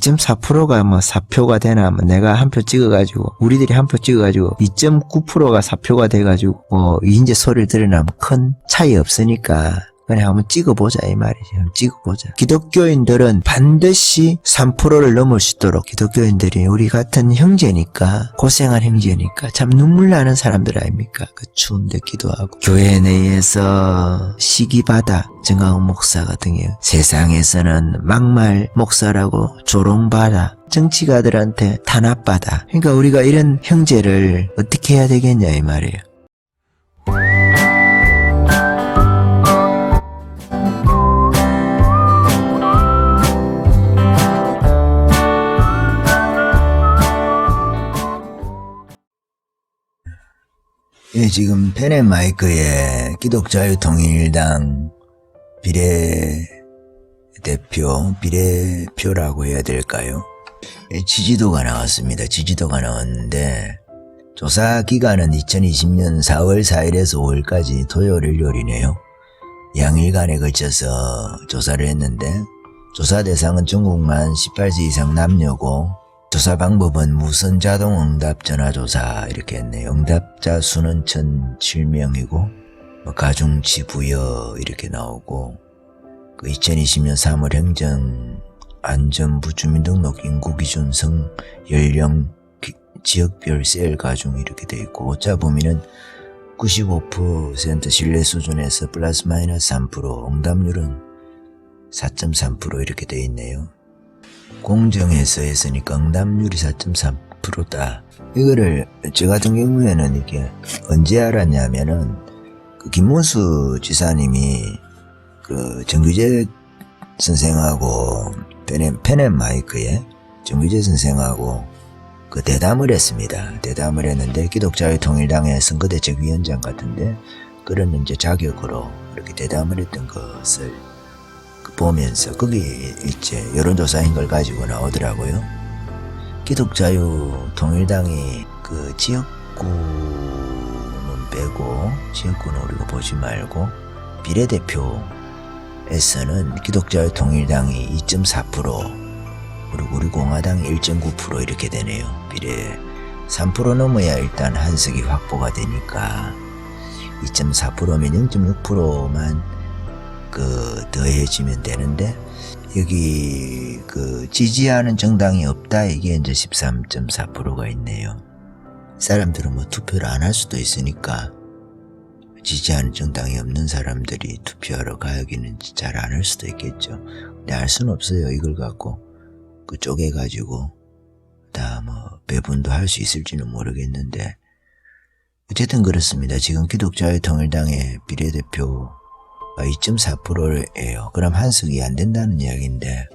2.4%가 뭐 사표가 되나, 뭐 내가 한 표 찍어가지고, 우리들이 한 표 찍어가지고, 2.9%가 사표가 돼가지고, 뭐, 이제 소리를 들으려면 큰 차이 없으니까, 그냥 한번 찍어보자 이 말이지. 한번 찍어보자. 기독교인들은 반드시 3%를 넘을 수 있도록, 기독교인들이 우리 같은 형제니까, 고생한 형제니까 참 눈물 나는 사람들 아닙니까? 그 추운데 기도하고 교회 내에서 시기받아 정강훈 목사 같은 경우 세상에서는 막말 목사라고 조롱받아, 정치가들한테 탄압받아. 그러니까 우리가 이런 형제를 어떻게 해야 되겠냐 이 말이에요. 예, 지금 펜앤마이크에 기독자유통일당 비례표라고 해야 될까요? 예, 지지도가 나왔습니다. 지지도가 나왔는데 조사 기간은 2020년 4월 4일에서 5일까지 토요일 일요일이네요. 양일간에 걸쳐서 조사를 했는데 조사 대상은 전국만 18세 이상 남녀고 조사 방법은 무선 자동 응답 전화조사 이렇게 했네요. 응답자 수는 1,007명이고 가중치 부여 이렇게 나오고 그 2020년 3월 행정 안전부 주민등록 인구 기준 성 연령 지역별 셀 가중 이렇게 돼 있고 오차 범위는 95% 신뢰 수준에서 플러스 마이너스 3% 응답률은 4.3% 이렇게 돼 있네요. 공정해서 했으니까 응답률이 4.3%다. 이거를 저 같은 경우에는 이게 언제 알았냐면은 그 김문수 지사님이 그 정규재 선생하고 펜앤마이크에 정규재 선생하고 그 대담을 했습니다. 대담을 했는데 기독자유통일당의 선거대책위원장 같은데 그런 이제 자격으로 이렇게 대담을 했던 것을 보면서 거기 이제 여론조사인 걸 가지고 나오더라고요. 기독자유통일당이 그 지역구는 빼고 지역구는 우리가 보지 말고 비례대표에서는 기독자유통일당이 2.4% 그리고 우리 공화당이 1.9% 이렇게 되네요. 비례 3% 넘어야 일단 한석이 확보가 되니까 2.4%면 0.6%만 그 더해지면 되는데 여기 그 지지하는 정당이 없다 이게 이제 13.4%가 있네요. 사람들은 뭐 투표를 안 할 수도 있으니까 지지하는 정당이 없는 사람들이 투표하러 가기는 잘 안 할 수도 있겠죠. 근데 알 수는 없어요. 이걸 갖고 그 쪼개가지고 다 뭐 배분도 할 수 있을지는 모르겠는데 어쨌든 그렇습니다. 지금 기독자유통일당의 비례대표 2.4%예요. 그럼 한석이 안 된다는 이야기인데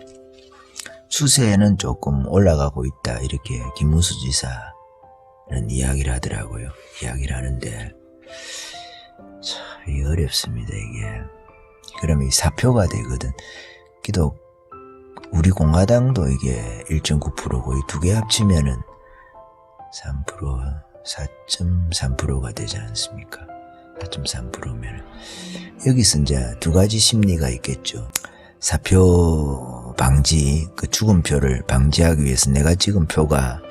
추세는 조금 올라가고 있다. 이렇게 김문수 지사는 이야기를 하더라고요. 이야기를 하는데 참 이게 어렵습니다. 이게 그러면 이 사표가 되거든. 우리 공화당도 이게 1.9%고 이 두 개 합치면은 3%, 4.3%가 되지 않습니까? 4.3%면 여기서 이제 두 가지 심리가 있겠죠. 사표 방지, 그 죽은 표를 방지하기 위해서 내가 찍은 표가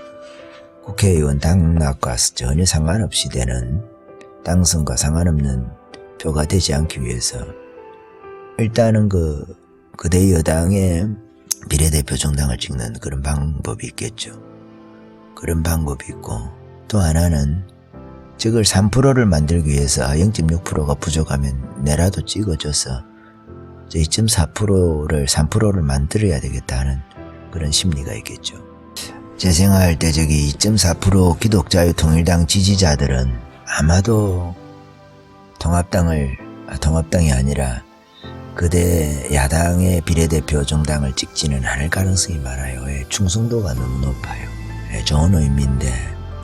국회의원 당락과 전혀 상관없이 되는 당선과 상관없는 표가 되지 않기 위해서 일단은 그대 여당의 비례대표 정당을 찍는 그런 방법이 있겠죠. 그런 방법이 있고 또 하나는 저걸 3%를 만들기 위해서 0.6%가 부족하면 내라도 찍어줘서 2.4%를 3%를 만들어야 되겠다는 그런 심리가 있겠죠. 제 생각할 때 저기 2.4% 기독자유통일당 지지자들은 아마도 통합당이 아니라 그대 야당의 비례대표 정당을 찍지는 않을 가능성이 많아요. 충성도가 너무 높아요. 좋은 의미인데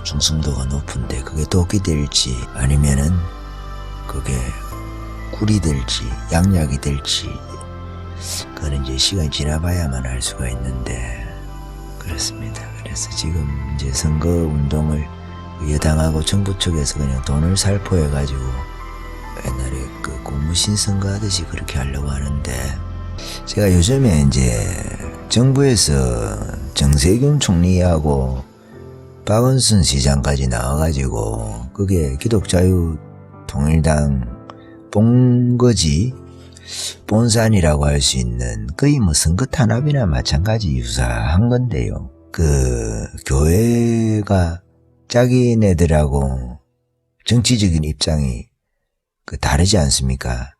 충성도가 높은데 그게 독이 될지 아니면은 그게 꿀이 될지 양약이 될지 그건 이제 시간이 지나봐야만 알 수가 있는데 그렇습니다. 그래서 지금 이제 선거 운동을 여당하고 정부 측에서 그냥 돈을 살포해가지고 옛날에 그 고무신 선거 하듯이 그렇게 하려고 하는데 제가 요즘에 이제 정부에서 정세균 총리하고 박원순 시장까지 나와가지고 그게 기독자유통일당 본거지 본산이라고 할 수 있는 거의 뭐 선거 탄압이나 마찬가지 유사한 건데요. 그 교회가 자기네들하고 정치적인 입장이 다르지 않습니까?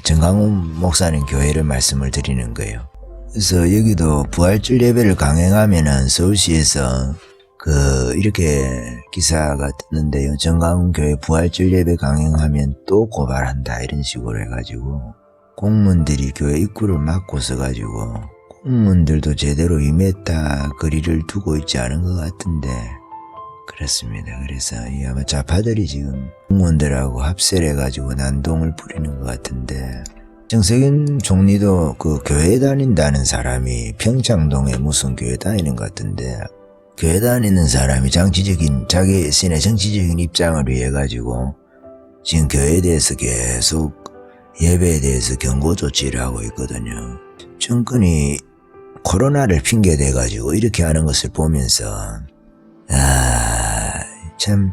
정강훈 목사님 교회를 말씀을 드리는 거예요. 그래서 여기도 부활절 예배를 강행하면은 서울시에서 이렇게 기사가 뜨는데요. 정강훈 교회 부활절 예배 강행하면 또 고발한다 이런 식으로 해가지고 공무원들이 교회 입구를 막고 서가지고 공무원들도 제대로 임했다 거리를 두고 있지 않은 것 같은데 그렇습니다. 그래서 아마 좌파들이 지금 공무원들하고 합세를 해가지고 난동을 부리는 것 같은데 정세균 총리도 교회 다닌다는 사람이 평창동에 무슨 교회 다니는 것 같은데 교회 다니는 사람이 자기 신의 정치적인 입장을 위해 가지고 지금 교회에 대해서 계속 예배에 대해서 경고 조치를 하고 있거든요. 정권이 코로나를 핑계 대 가지고 이렇게 하는 것을 보면서 참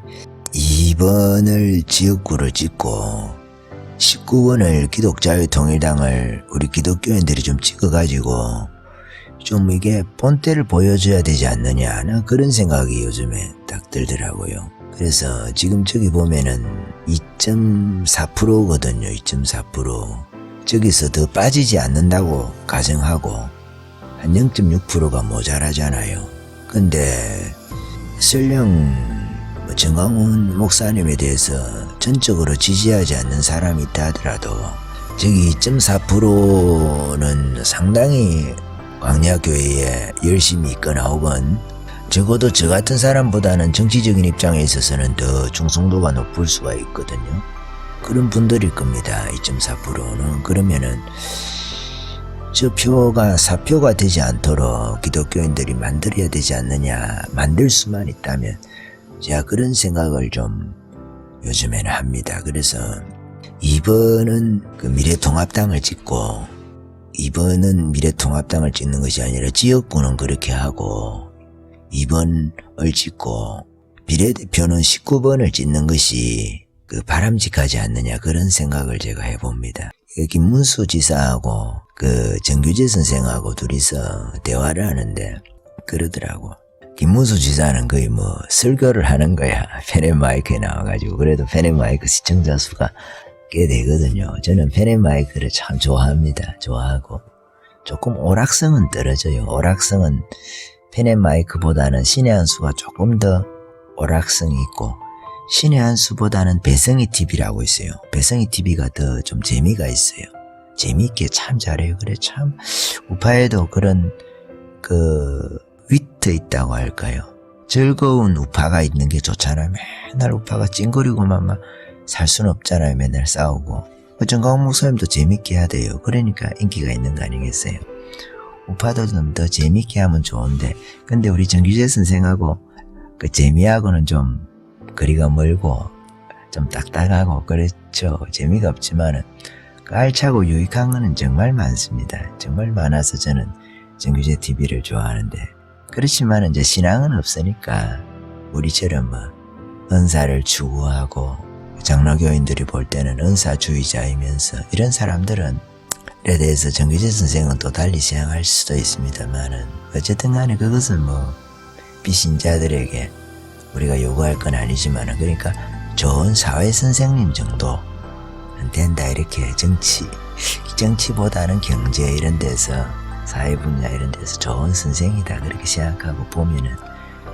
2번을 지역구를 찍고 19번을 기독자유통일당을 우리 기독교인들이 좀 찍어가지고 좀 이게 본때를 보여줘야 되지 않느냐 나 그런 생각이 요즘에 딱 들더라고요. 그래서 지금 저기 보면은 2.4%거든요. 2.4%. 저기서 더 빠지지 않는다고 가정하고 한 0.6%가 모자라잖아요. 근데 설령 정강훈 목사님에 대해서 전적으로 지지하지 않는 사람이 있다 하더라도 저기 2.4%는 상당히 광야교회에 열심히 있거나 혹은 적어도 저 같은 사람보다는 정치적인 입장에 있어서는 더 중성도가 높을 수가 있거든요. 그런 분들일 겁니다. 2.4%는. 그러면은 저 표가 사표가 되지 않도록 기독교인들이 만들어야 되지 않느냐. 만들 수만 있다면 제가 그런 생각을 좀 요즘에는 합니다. 그래서 2번은 미래통합당을 찍고 2번은 미래통합당을 찍는 것이 아니라 지역구는 그렇게 하고 2번을 찍고 비례대표는 19번을 찍는 것이 바람직하지 않느냐 그런 생각을 제가 해봅니다. 김문수 지사하고 정규재 선생하고 둘이서 대화를 하는데 그러더라고. 김문수 지사는 거의 설교를 하는 거야. 펜앤마이크에 나와가지고. 그래도 펜앤마이크 시청자 수가 꽤 되거든요. 저는 펜앤마이크를 참 좋아합니다. 좋아하고 조금 오락성은 떨어져요. 오락성은 펜앤마이크보다는 신의 한 수가 조금 더 오락성이 있고 신의 한 수보다는 배성희 TV라고 있어요. 배성희 TV가 더 좀 재미가 있어요. 재미있게 참 잘해요. 그래 참 우파에도 그런 위트 있다고 할까요? 즐거운 우파가 있는 게 좋잖아요. 맨날 우파가 찡그리고만 막 살 수는 없잖아요. 맨날 싸우고. 정강훈 목사님도 재밌게 해야 돼요. 그러니까 인기가 있는 거 아니겠어요? 우파도 좀 더 재밌게 하면 좋은데 근데 우리 정규재 선생하고 재미하고는 좀 거리가 멀고 좀 딱딱하고 그렇죠. 재미가 없지만은 알차고 유익한 거는 정말 많습니다. 정말 많아서 저는 정규재 TV를 좋아하는데 그렇지만 이제 신앙은 없으니까 우리처럼 은사를 추구하고 장로교인들이 볼 때는 은사주의자이면서 이런 사람들은 에 대해서 정규재 선생은 또 달리 생각할 수도 있습니다만은 어쨌든 간에 그것은 비신자들에게 우리가 요구할 건 아니지만은 그러니까 좋은 사회 선생님 정도는 된다 이렇게 정치보다는 경제 이런 데서 사회 분야 이런 데서 좋은 선생이다 그렇게 생각하고 보면은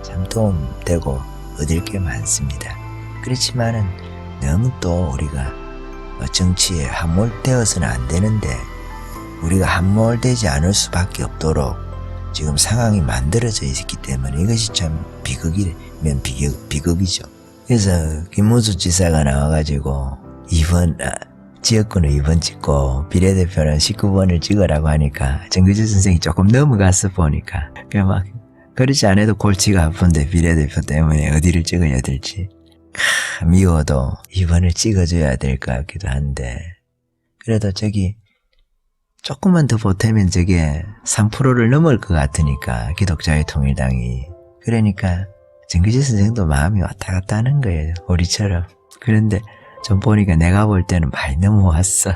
참 도움되고 얻을 게 많습니다. 그렇지만은 너무 또 우리가 정치에 함몰되어서는 안 되는데 우리가 함몰되지 않을 수밖에 없도록 지금 상황이 만들어져 있기 때문에 이것이 참 비극이면 비극이죠. 그래서 김문수 지사가 나와가지고 2번 지역구는 2번 찍고 비례대표는 19번을 찍으라고 하니까 정규재 선생이 조금 넘어갔어 보니까 그렇지 않아도 골치가 아픈데 비례대표 때문에 어디를 찍어야 될지 미워도 2번을 찍어줘야 될 것 같기도 한데 그래도 저기 조금만 더 보태면 저게 3%를 넘을 것 같으니까 기독자의 통일당이. 그러니까 정기재 선생도 마음이 왔다 갔다 하는 거예요. 우리처럼. 그런데 좀 보니까 내가 볼 때는 많이 넘어왔어.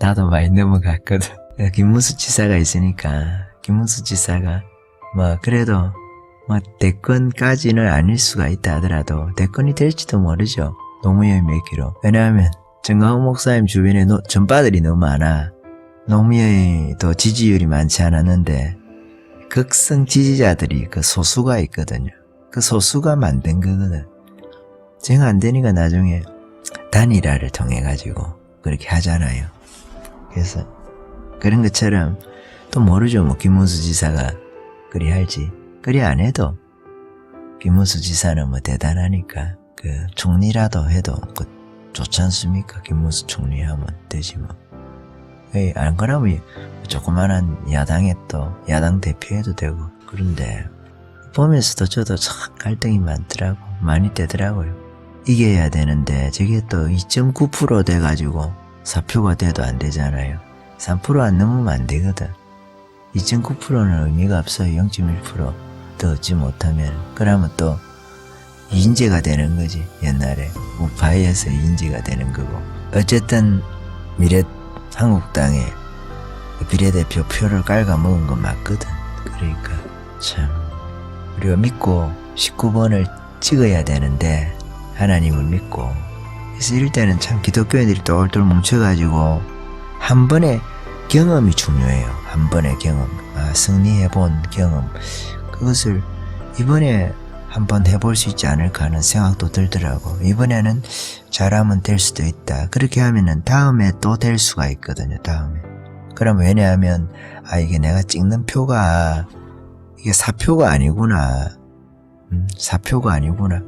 나도 많이 넘어갔거든. 김문수 지사가 있으니까 김문수 지사가 뭐 그래도 뭐 대권까지는 아닐 수가 있다 하더라도 대권이 될지도 모르죠. 노무현이 몇 킬로. 왜냐하면 정강훈 목사님 주변에 전파들이 너무 많아. 노무현이 지지율이 많지 않았는데 극성 지지자들이 그 소수가 있거든요. 그 소수가 만든 거거든. 정 안 되니까 나중에 단일화를 통해 가지고 그렇게 하잖아요. 그래서 그런 것처럼 또 모르죠. 뭐 김문수 지사가 그리 할지. 그리 안 해도 김문수 지사는 뭐 대단하니까 그 총리라도 해도 그 좋지 않습니까? 김문수 총리하면 되지 뭐. 안 그러면 조그만한 야당에 또 야당 대표해도 되고. 그런데 보면서도 저도 참 갈등이 많이 되더라고요. 이겨야 되는데 저게 또 2.9% 돼가지고 4표가 돼도 안 되잖아요. 3% 안 넘으면 안 되거든. 2.9%는 의미가 없어요. 0.1% 더 얻지 못하면. 그러면 또 인재가 되는 거지. 옛날에 우파에서 인재가 되는 거고. 어쨌든 한국당에 비례대표 표를 깔아먹은 건 맞거든. 그러니까 참 우리가 믿고 19번을 찍어야 되는데 하나님을 믿고. 그래서 이럴 때는 참 기독교인들이 똘똘 뭉쳐가지고 한 번의 경험이 중요해요. 한 번의 경험. 승리해본 경험. 그것을 이번에 한번 해볼 수 있지 않을까 하는 생각도 들더라고. 이번에는 잘하면 될 수도 있다. 그렇게 하면은 다음에 또 될 수가 있거든요. 다음에. 그럼 왜냐하면 이게 내가 찍는 표가 이게 4표가 아니구나. 4표가 아니구나.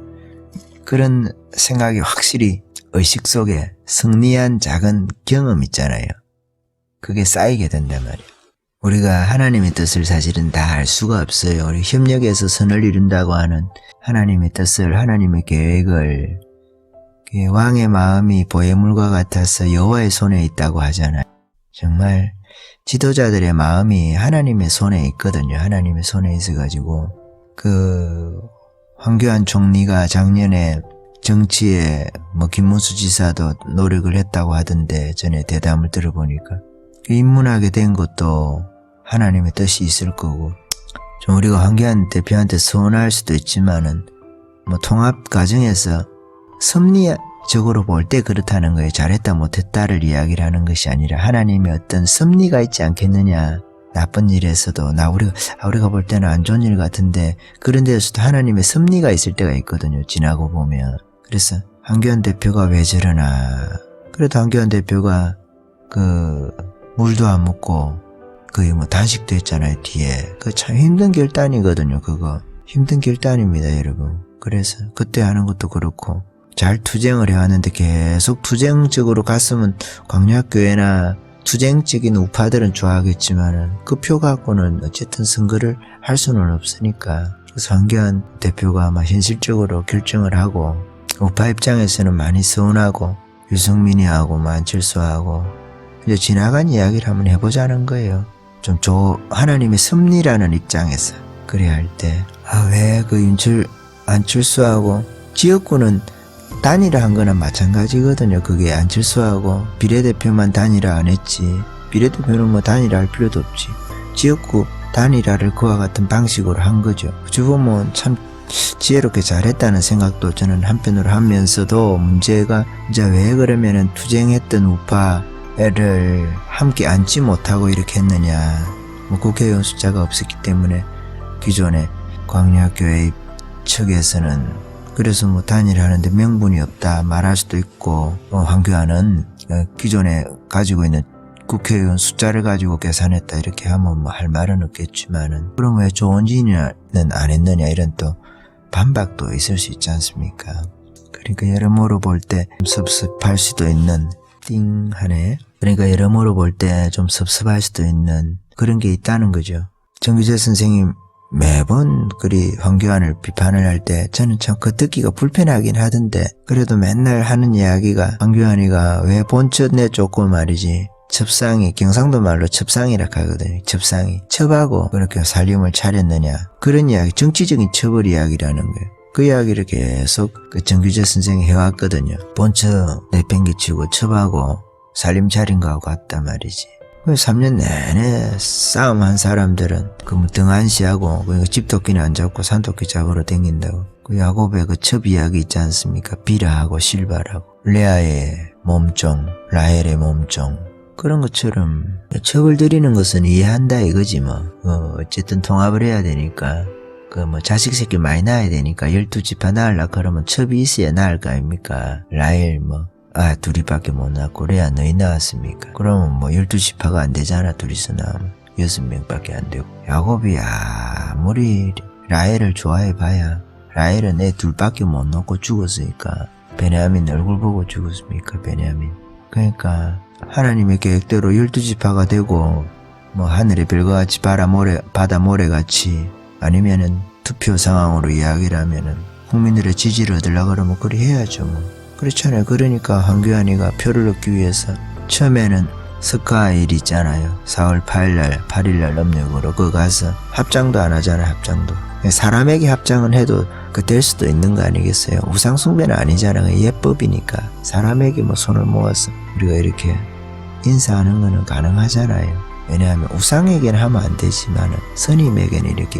그런 생각이 확실히 의식 속에 승리한 작은 경험 있잖아요. 그게 쌓이게 된단 말이에요. 우리가 하나님의 뜻을 사실은 다 알 수가 없어요. 우리 협력해서 선을 이룬다고 하는 하나님의 뜻을, 하나님의 계획을, 왕의 마음이 보혜물과 같아서 여호와의 손에 있다고 하잖아요. 정말 지도자들의 마음이 하나님의 손에 있거든요. 하나님의 손에 있어가지고 황교안 총리가 작년에 정치에 김문수 지사도 노력을 했다고 하던데 전에 대담을 들어보니까 입문하게 된 것도 하나님의 뜻이 있을 거고. 좀 우리가 황교안 대표한테 서운할 수도 있지만은 통합 과정에서 섭리적으로 볼 때 그렇다는 거예요. 잘했다 못했다를 이야기를 하는 것이 아니라 하나님의 어떤 섭리가 있지 않겠느냐. 나쁜 일에서도 우리가 볼 때는 안 좋은 일 같은데 그런 데에서도 하나님의 섭리가 있을 때가 있거든요. 지나고 보면. 그래서 황교안 대표가 왜 저러나. 그래도 황교안 대표가 물도 안 먹고 거의 단식도 했잖아요. 뒤에. 참 힘든 결단이거든요. 그거 힘든 결단입니다, 여러분. 그래서 그때 하는 것도 그렇고 잘 투쟁을 해왔는데 계속 투쟁적으로 갔으면 광약교회나 투쟁적인 우파들은 좋아하겠지만은 그 표 갖고는 어쨌든 선거를 할 수는 없으니까. 그래서 황교안 대표가 아마 현실적으로 결정을 하고 우파 입장에서는 많이 서운하고 유승민이하고 안철수하고 이제 지나간 이야기를 한번 해보자는 거예요. 좀 하나님의 섭리라는 입장에서 그래야 할 때 왜 안철수하고 지역구는 단일화 한 거나 마찬가지거든요. 그게 안철수하고 비례대표만 단일화 안 했지. 비례대표는 단일화 할 필요도 없지. 지역구 단일화를 그와 같은 방식으로 한 거죠. 어찌 보면 참 지혜롭게 잘했다는 생각도 저는 한편으로 하면서도 문제가 이제 왜 그러면은 투쟁했던 우파를 함께 앉지 못하고 이렇게 했느냐. 국회의원 숫자가 없었기 때문에 기존의 광야교회 측에서는 그래서 단일하는데 명분이 없다 말할 수도 있고 황교안은 기존에 가지고 있는 국회의원 숫자를 가지고 계산했다 이렇게 하면 할 말은 없겠지만은 그럼 왜 조원진이는 안 했느냐 이런 또 반박도 있을 수 있지 않습니까? 그러니까 여러모로 볼 때 섭섭할 수도 있는 띵하네. 그러니까 여러모로 볼 때 좀 섭섭할 수도 있는 그런 게 있다는 거죠. 정규재 선생님 매번 그리 황교안을 비판을 할 때 저는 참 그 듣기가 불편하긴 하던데 그래도 맨날 하는 이야기가 황교안이가 왜 본첫 내쫓고 말이지 첩상이 경상도 말로 첩상이라 하거든요. 첩상이 첩하고 그렇게 살림을 차렸느냐 그런 이야기, 정치적인 첩을 이야기라는 거예요. 그 이야기를 계속 그 정규재 선생이 해왔거든요. 본처 내팽개치고 첩하고 살림 차린 거하고 같단 말이지. 3년 내내 싸움한 사람들은 그 등한시하고 그 집토끼는 안 잡고 산토끼 잡으러 댕긴다고. 그 야곱의 그 첩 이야기 있지 않습니까? 비라하고 실바라고. 레아의 몸종, 라헬의 몸종. 그런 것처럼 첩을 들이는 것은 이해한다 이거지 뭐. 어쨌든 통합을 해야 되니까. 그 뭐 자식 새끼 많이 낳아야 되니까 12지파 낳으려 그러면 첩이 있어야 낳을 거 아닙니까? 라헬 뭐. 둘이밖에 못 낳고 레아 너희 낳았습니까? 그러면 뭐 12지파가 안 되잖아. 둘이서 낳으면 6명밖에 안 되고. 야곱이 아무리 라헬을 좋아해 봐야 라헬은 애 둘밖에 못 낳고 죽었으니까 베냐민 얼굴 보고 죽었습니까? 베냐민. 그러니까 하나님의 계획대로 12지파가 되고 뭐 하늘의 별과같이 바다 모래같이 아니면은 투표 상황으로 이야기를 하면은 국민들의 지지를 얻으려고 그러면 그리 해야죠 뭐. 그렇잖아요. 그러니까 황교안이가 표를 얻기 위해서 처음에는 석가일 있잖아요. 4월 8일날 음력으로 그거 가서 합장도 안 하잖아요. 합장도. 사람에게 합장은 해도 그 될 수도 있는 거 아니겠어요. 우상숭배는 아니잖아요. 예법이니까 사람에게 뭐 손을 모아서 우리가 이렇게 인사하는 거는 가능하잖아요. 왜냐하면 우상에게는 하면 안 되지만 스님에게는 이렇게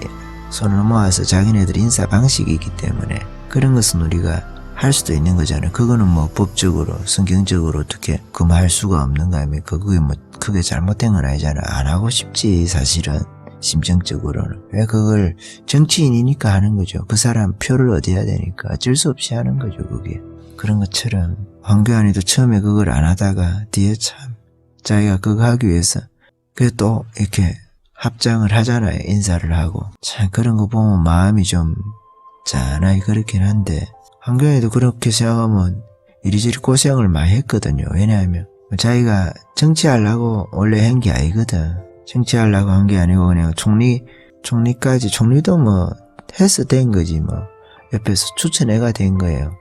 손을 모아서 자기네들 인사 방식이기 때문에 그런 것은 우리가 할 수도 있는 거잖아요. 그거는 뭐 법적으로 성경적으로 어떻게 금할 수가 없는 거 아닙니까? 그게 뭐 크게 잘못된 건 아니잖아. 안 하고 싶지 사실은 심정적으로는. 왜 그걸 정치인이니까 하는 거죠. 그 사람 표를 얻어야 되니까 어쩔 수 없이 하는 거죠. 그게. 그런 것처럼 황교안이도 처음에 그걸 안 하다가 뒤에 참 자기가 그거 하기 위해서 그래 또 이렇게 합장을 하잖아요. 인사를 하고. 참 그런 거 보면 마음이 좀 짠하게 그렇긴 한데 황교안이도 그렇게 생각하면 이리저리 고생을 많이 했거든요. 왜냐하면 자기가 정치하려고 원래 한 게 아니거든. 정치하려고 한 게 아니고 그냥 총리도 뭐 해서 된 거지 뭐. 옆에서 추천해가 된 거예요.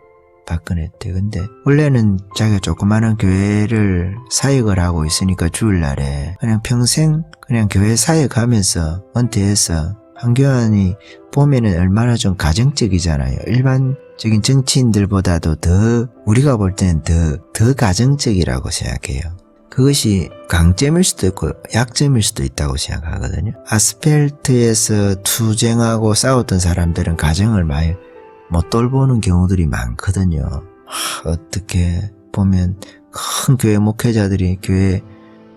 박근혜 때. 근데 원래는 자기가 조그마한 교회를 사역을 하고 있으니까 주일날에 그냥 평생 그냥 교회 사역하면서 은퇴해서 황교안이 보면은 얼마나 좀 가정적이잖아요. 일반적인 정치인들보다도 더 우리가 볼 때는 더 가정적이라고 생각해요. 그것이 강점일 수도 있고 약점일 수도 있다고 생각하거든요. 아스팔트에서 투쟁하고 싸웠던 사람들은 가정을 많이 못 돌보는 경우들이 많거든요. 어떻게 보면 큰 교회 목회자들이 교회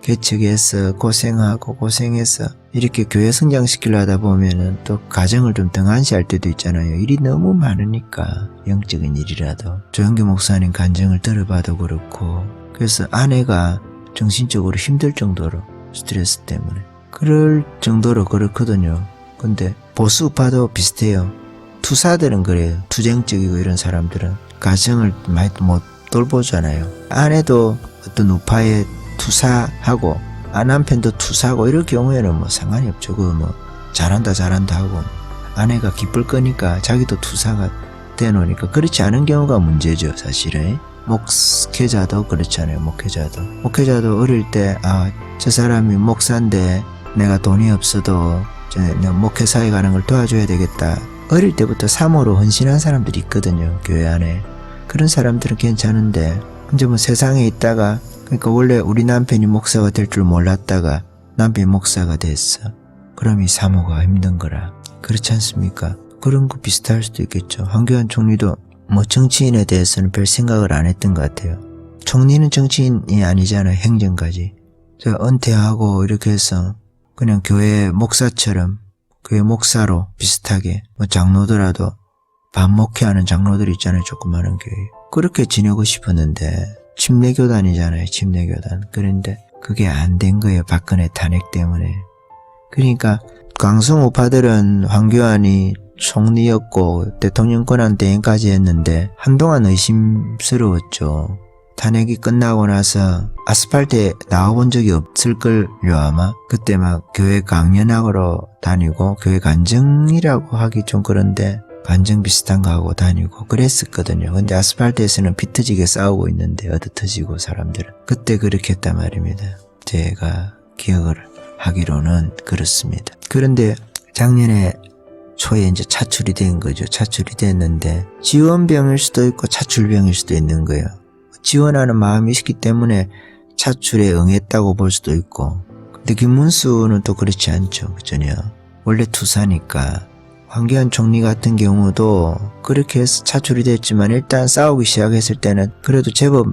개척해서 고생해서 이렇게 교회 성장시키려 하다 보면은 또 가정을 좀 등한시할 때도 있잖아요. 일이 너무 많으니까 영적인 일이라도. 조영기 목사님 간증을 들어봐도 그렇고 그래서 아내가 정신적으로 힘들 정도로 스트레스 때문에 그럴 정도로 그렇거든요. 근데 보수파도 비슷해요. 투사들은 그래요. 투쟁적이고 이런 사람들은 가정을 많이 못 돌보잖아요. 아내도 어떤 우파에 투사하고 남편도 투사하고 이럴 경우에는 뭐 상관이 없죠. 그 뭐 잘한다 하고 아내가 기쁠 거니까 자기도 투사가 돼놓으니까 그렇지 않은 경우가 문제죠. 사실은 목회자도 그렇잖아요. 목회자도 어릴 때 저 사람이 목사인데 내가 돈이 없어도 목회사에 가는 걸 도와줘야 되겠다. 어릴 때부터 사모로 헌신한 사람들이 있거든요. 교회 안에. 그런 사람들은 괜찮은데 이제 뭐 세상에 있다가 그러니까 원래 우리 남편이 목사가 될 줄 몰랐다가 남편이 목사가 됐어. 그럼 이 사모가 힘든 거라. 그렇지 않습니까? 그런 거 비슷할 수도 있겠죠. 황교안 총리도 뭐 정치인에 대해서는 별 생각을 안 했던 것 같아요. 총리는 정치인이 아니잖아요. 행정가지. 제가 은퇴하고 이렇게 해서 그냥 교회 목사처럼 교회 목사로 비슷하게 뭐 장로더라도 반목회하는 장로들 있잖아요. 조그마한 교회. 그렇게 지내고 싶었는데 침례교단이잖아요. 침례교단. 그런데 그게 안 된 거예요. 박근혜 탄핵 때문에. 그러니까 강성 우파들은 황교안이 총리였고 대통령 권한 대행까지 했는데 한동안 의심스러웠죠. 탄핵이 끝나고 나서 아스팔트에 나와본 적이 없을걸요 아마. 그때 막 교회 강연하러 다니고 교회 간증이라고 하기 좀 그런데 간증 비슷한 거 하고 다니고 그랬었거든요. 근데 아스팔트에서는 피 터지게 싸우고 있는데 얻어터지고 사람들은. 그때 그렇게 했단 말입니다. 제가 기억을 하기로는 그렇습니다. 그런데 작년에 초에 이제 차출이 된 거죠. 차출이 됐는데 지원병일 수도 있고 차출병일 수도 있는 거예요. 지원하는 마음이 있기 때문에 차출에 응했다고 볼 수도 있고, 근데 김문수는 또 그렇지 않죠. 전혀 원래 투사니까. 황교안 총리 같은 경우도 그렇게 해서 차출이 됐지만 일단 싸우기 시작했을 때는 그래도 제법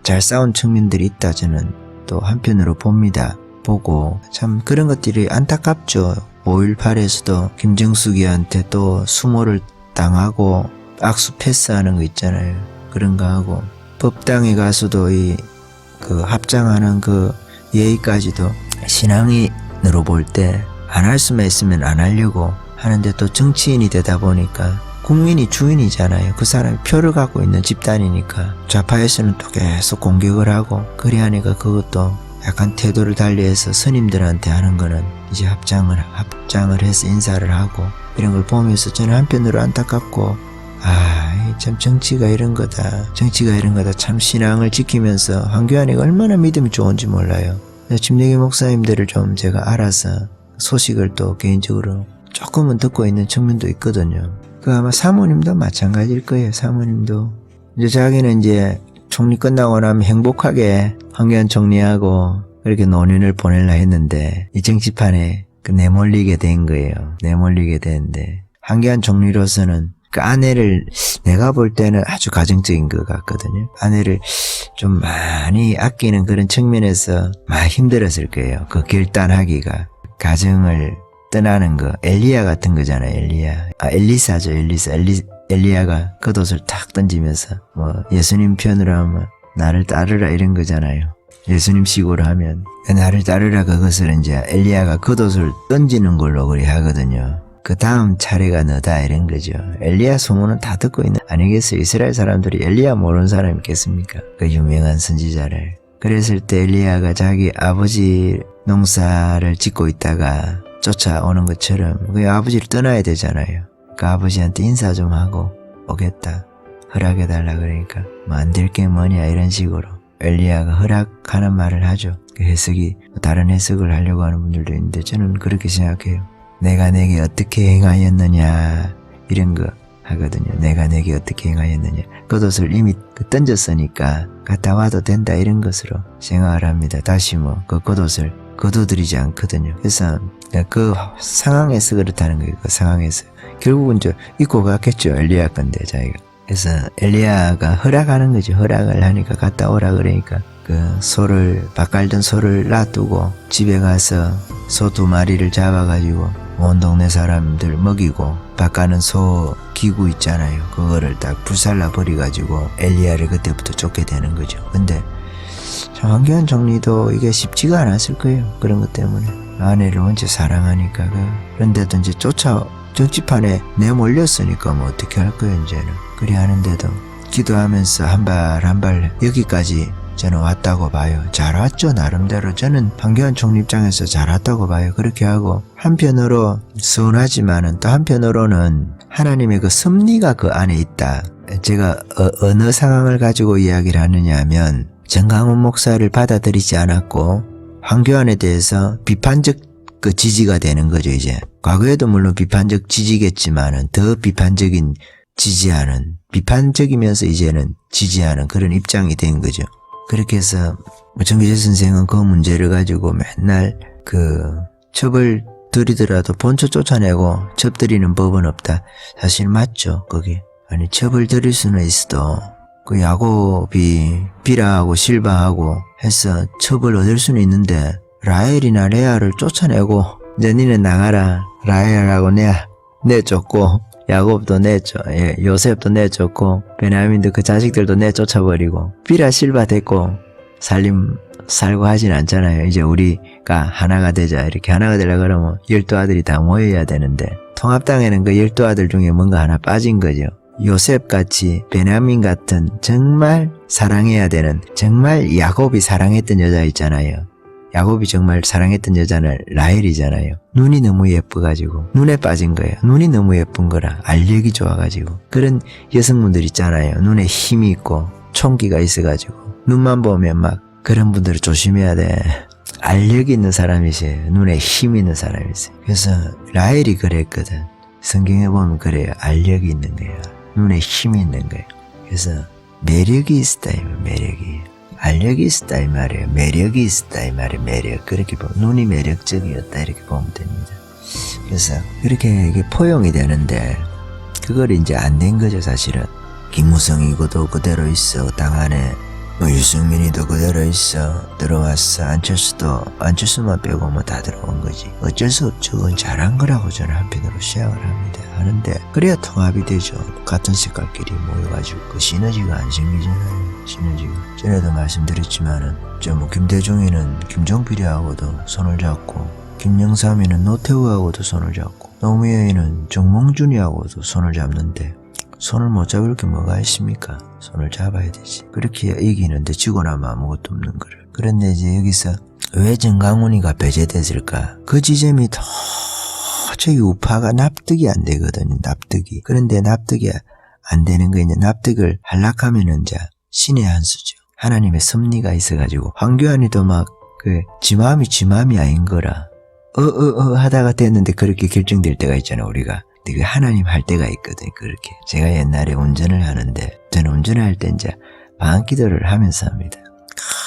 잘 싸운 측면들이 있다, 저는 또 한편으로 봅니다. 보고 참 그런 것들이 안타깝죠. 5.18에서도 김정숙이한테 또 수모를 당하고 악수 패스하는 거 있잖아요. 그런 거 하고, 법당에 가서도 그 합장하는 그 예의까지도 신앙인으로 볼 때 안 할 수만 있으면 안 하려고 하는데, 또 정치인이 되다 보니까 국민이 주인이잖아요. 그 사람이 표를 갖고 있는 집단이니까 좌파에서는 또 계속 공격을 하고, 그래 하니까 그것도 약간 태도를 달리해서 스님들한테 하는 거는 이제 합장을 해서 인사를 하고, 이런 걸 보면서 저는 한편으로 안타깝고, 참 정치가 이런 거다. 참 신앙을 지키면서 황교안이가 얼마나 믿음이 좋은지 몰라요. 김대기 목사님들을 좀 제가 알아서 소식을 또 개인적으로 조금은 듣고 있는 측면도 있거든요. 그 아마 사모님도 마찬가지일 거예요. 사모님도 이제 자기는 이제 총리 끝나고 나면 행복하게 황교안 총리하고 그렇게 노년을 보내려 했는데 이 정치판에 내몰리게 된 거예요. 내몰리게 되는데, 황교안 총리로서는 그 아내를 내가 볼 때는 아주 가정적인 것 같거든요. 아내를 좀 많이 아끼는 그런 측면에서 많이 힘들었을 거예요. 그 결단하기가. 가정을 떠나는 거, 엘리야 같은 거잖아요. 엘리사죠. 엘리야가 겉옷을 탁 던지면서 뭐 예수님 편으로 하면 나를 따르라 이런 거잖아요. 예수님식으로 하면 나를 따르라, 그것을 이제 엘리야가 겉옷을 던지는 걸로 그리 하거든요. 그 다음 차례가 너다 이런 거죠. 엘리야 소문은 다 듣고 있는 아니겠어요? 이스라엘 사람들이 엘리야 모르는 사람이 있겠습니까? 그 유명한 선지자를. 그랬을 때 엘리야가 자기 아버지 농사를 짓고 있다가 쫓아오는 것처럼 그 아버지를 떠나야 되잖아요. 그 아버지한테 인사 좀 하고 오겠다, 허락해달라 그러니까 뭐 안 될 게 뭐냐 이런 식으로 엘리야가 허락하는 말을 하죠. 그 해석이 다른 해석을 하려고 하는 분들도 있는데 저는 그렇게 생각해요. 내가 내게 어떻게 행하였느냐 이런 거 하거든요. 내가 내게 어떻게 행하였느냐. 겉옷을 이미 던졌으니까 갔다 와도 된다 이런 것으로 생각을 합니다. 다시 뭐 그 겉옷을 거둬들이지 않거든요. 그래서 그 상황에서 그렇다는 거예요. 그 상황에서 결국은 입고 갔겠죠. 엘리야 건데 자기가. 그래서 엘리야가 허락하는 거죠. 허락을 하니까 갔다 오라 그러니까 그 밥 갈던 소를 놔두고 집에 가서 소 2마리를 잡아가지고 온 동네 사람들 먹이고 밥 가는 소 기구 있잖아요. 그거를 딱 불살라 버려가지고 엘리야를 그때부터 쫓게 되는 거죠. 근데 황교안 총리도 이게 쉽지가 않았을 거예요. 그런 것 때문에 아내를 원체 사랑하니까. 그런데도 이제 정치판에 내몰렸으니까 뭐 어떻게 할 거예요 이제는. 그리 하는데도 기도하면서 한 발 여기까지 저는 왔다고 봐요. 잘 왔죠 나름대로. 저는 황교안 총리 입장에서 잘 왔다고 봐요. 그렇게 하고 한편으로 서운하지만은 또 한편으로는 하나님의 그 섭리가 그 안에 있다. 제가 어느 상황을 가지고 이야기를 하느냐 하면, 정강훈 목사를 받아들이지 않았고 황교안에 대해서 비판적 그 지지가 되는 거죠. 이제 과거에도 물론 비판적 지지겠지만은 더 비판적인 지지하는, 비판적이면서 이제는 지지하는 그런 입장이 된 거죠. 그렇게 해서 정기재 선생은 그 문제를 가지고 맨날 그 첩을 들이더라도 본처 쫓아내고 첩 들이는 법은 없다. 사실 맞죠 그게. 아니 첩을 들일 수는 있어도 그 야곱이 비라하고 실바하고 해서 첩을 얻을 수는 있는데 라헬이나 레아를 쫓아내고 이제 니네 나가라, 라헬하고 내쫓고 야곱도 요셉도 내쫓고 베냐민도 그 자식들도 내쫓아버리고 비라 실바 됐고 살고 하진 않잖아요. 이제 우리가 하나가 되자, 이렇게 하나가 되려고 그러면 12아들이 다 모여야 되는데 통합당에는 그 12아들 중에 뭔가 하나 빠진 거죠. 요셉같이 베냐민 같은 정말 사랑해야 되는, 정말 야곱이 사랑했던 여자 있잖아요. 야곱이 정말 사랑했던 여자는 라헬이잖아요. 눈이 너무 예뻐가지고 눈에 빠진 거예요. 눈이 너무 예쁜 거라 알력이 좋아가지고. 그런 여성분들 있잖아요. 눈에 힘이 있고 총기가 있어가지고 눈만 보면 막 그런 분들은 조심해야 돼. 알력이 있는 사람이세요. 눈에 힘이 있는 사람이세요. 그래서 라헬이 그랬거든. 성경에 보면 그래요. 알력이 있는 거예요. 눈에 힘이 있는 거예요. 그래서 매력이 있었다 이 말, 매력이. 알력이 있었다 이 말이에요. 매력이 있었다 이 말이에요. 매력. 그렇게 보면 눈이 매력적이었다 이렇게 보면 됩니다. 그래서 그렇게 이게 포용이 되는데 그걸 이제 안 된 거죠 사실은. 김무성이고도 그대로 있어. 땅 안에 유승민이도 그대로 있어. 들어왔어. 안철수만 빼고 뭐 다 들어온 거지. 어쩔 수 없죠. 그건 잘한 거라고 저는 한편으로 시작을 합니다. 하는데 그래야 통합이 되죠. 같은 색깔끼리 모여가지고 그 시너지가 안 생기잖아요. 시너지가. 전에도 말씀드렸지만은 뭐 김대중이는 김종필이하고도 손을 잡고 김영삼이는 노태우하고도 손을 잡고 노무현이는 정몽준이하고도 손을 잡는데 손을 못 잡을 게 뭐가 있습니까? 손을 잡아야 되지. 그렇게 이기는데 지고 나면 아무것도 없는 거를. 그런데 이제 여기서 왜 정강훈이가 배제됐을까? 그 지점이 도저히 우파가 납득이 안 되거든요. 납득이. 그런데 납득이 안 되는 거 이제 납득을 하려하면은 이제 신의 한 수죠. 하나님의 섭리가 있어가지고 황교안이도 막 그 지 마음이 아닌 거라 하다가 됐는데 그렇게 결정될 때가 있잖아 우리가. 근데 그 하나님 할 때가 있거든. 그렇게 제가 옛날에 운전을 하는데 저는 운전할 때 이제 방언기도를 하면서 합니다.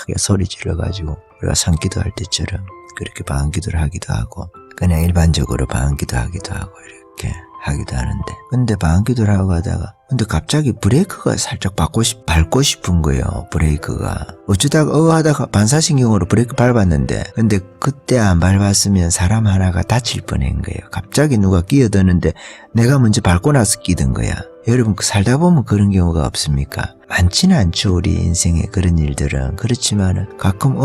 크게 소리 질러가지고 우리가 산기도 할 때처럼 그렇게 방언기도를 하기도 하고 그냥 일반적으로 방언기도 하기도 하고 이렇게 하기도 하는데 근데 방언기도를 하고 가다가 근데 갑자기 브레이크가 살짝 밟고 싶은 거예요. 브레이크가 어쩌다가 하다가 반사신경으로 브레이크 밟았는데 근데 그때 안 밟았으면 사람 하나가 다칠 뻔한 거예요. 갑자기 누가 끼어드는데 내가 먼저 밟고 나서 끼든 거야. 여러분 살다 보면 그런 경우가 없습니까? 많지는 않죠 우리 인생에 그런 일들은. 그렇지만은 가끔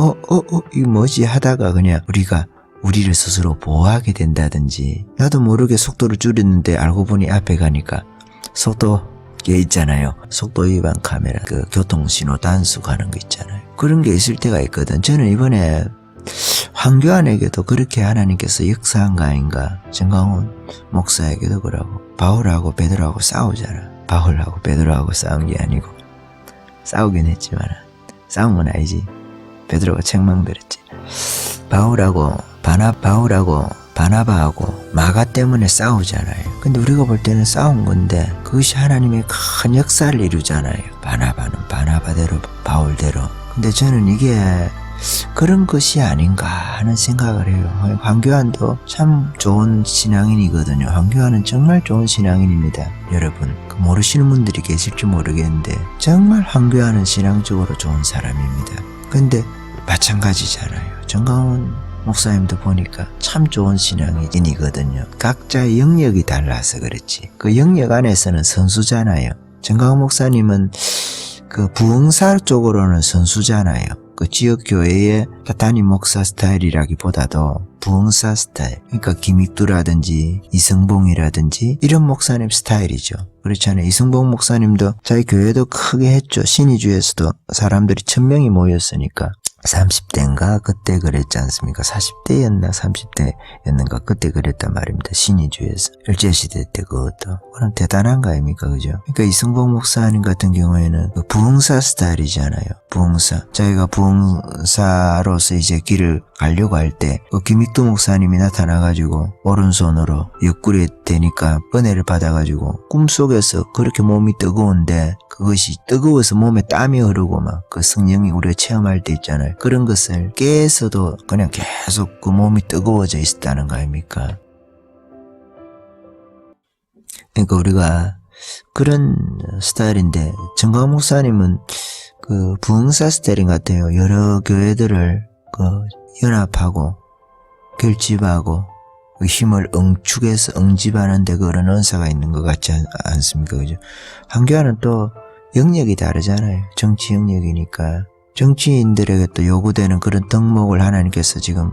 이거 뭐지 하다가 그냥 우리가 우리를 스스로 보호하게 된다든지 나도 모르게 속도를 줄였는데 알고 보니 앞에 가니까 속도 게 있잖아요. 속도 위반 카메라 그 교통신호 단속하는 거 있잖아요. 그런 게 있을 때가 있거든. 저는 이번에 황교안에게도 그렇게 하나님께서 역사한 거 아닌가. 정강훈 목사에게도 그러고 바울하고 베드로하고 싸우잖아. 바울하고 베드로하고 싸운 게 아니고 싸우긴 했지만 싸운 건 아니지. 베드로가 책망들었지. 바울하고 바나바하고 마가 때문에 싸우잖아요. 근데 우리가 볼 때는 싸운 건데 그것이 하나님의 큰 역사를 이루잖아요. 바나바는 바나바대로 바울대로. 근데 저는 이게 그런 것이 아닌가 하는 생각을 해요. 황교안도 참 좋은 신앙인이거든요. 황교안은 정말 좋은 신앙인입니다. 여러분 모르시는 분들이 계실지 모르겠는데 정말 황교안은 신앙적으로 좋은 사람입니다. 근데 마찬가지잖아요. 정강훈 목사님도 보니까 참 좋은 신앙인이거든요. 각자의 영역이 달라서 그렇지. 그 영역 안에서는 선수잖아요. 정강훈 목사님은 그 부흥사 쪽으로는 선수잖아요. 그 지역 교회의 담임 목사 스타일이라기보다도 부흥사 스타일. 그러니까 김익두라든지 이승봉이라든지 이런 목사님 스타일이죠. 그렇잖아요. 이승봉 목사님도 자기 교회도 크게 했죠. 신의주에서도 사람들이 1000명이 모였으니까. 30대인가 그때 그랬지 않습니까? 40대였나 30대였는가 그때 그랬단 말입니다. 신의주에서 일제시대 때 그것도 그럼 대단한 거 아닙니까? 그죠? 그러니까 이승봉 목사님 같은 경우에는 그 부흥사 스타일이잖아요. 부흥사. 자기가 부흥사로서 이제 길을 가려고 할 때 그 김익두 목사님이 나타나가지고 오른손으로 옆구리에 대니까 은혜를 받아가지고 꿈속에서 그렇게 몸이 뜨거운데 그것이 뜨거워서 몸에 땀이 흐르고 막 그 성령이 우리가 체험할 때 있잖아요. 그런 것을 깨서도 그냥 계속 그 몸이 뜨거워져 있었다는 거 아닙니까? 그러니까 우리가 그런 스타일인데 정강 목사님은 그 부흥사 스타일인 것 같아요. 여러 교회들을 그 연합하고 결집하고 그 힘을 응축해서 응집하는데 그런 은사가 있는 것 같지 않습니까? 그죠? 황교안은 또 영역이 다르잖아요. 정치 영역이니까. 정치인들에게 또 요구되는 그런 덕목을 하나님께서 지금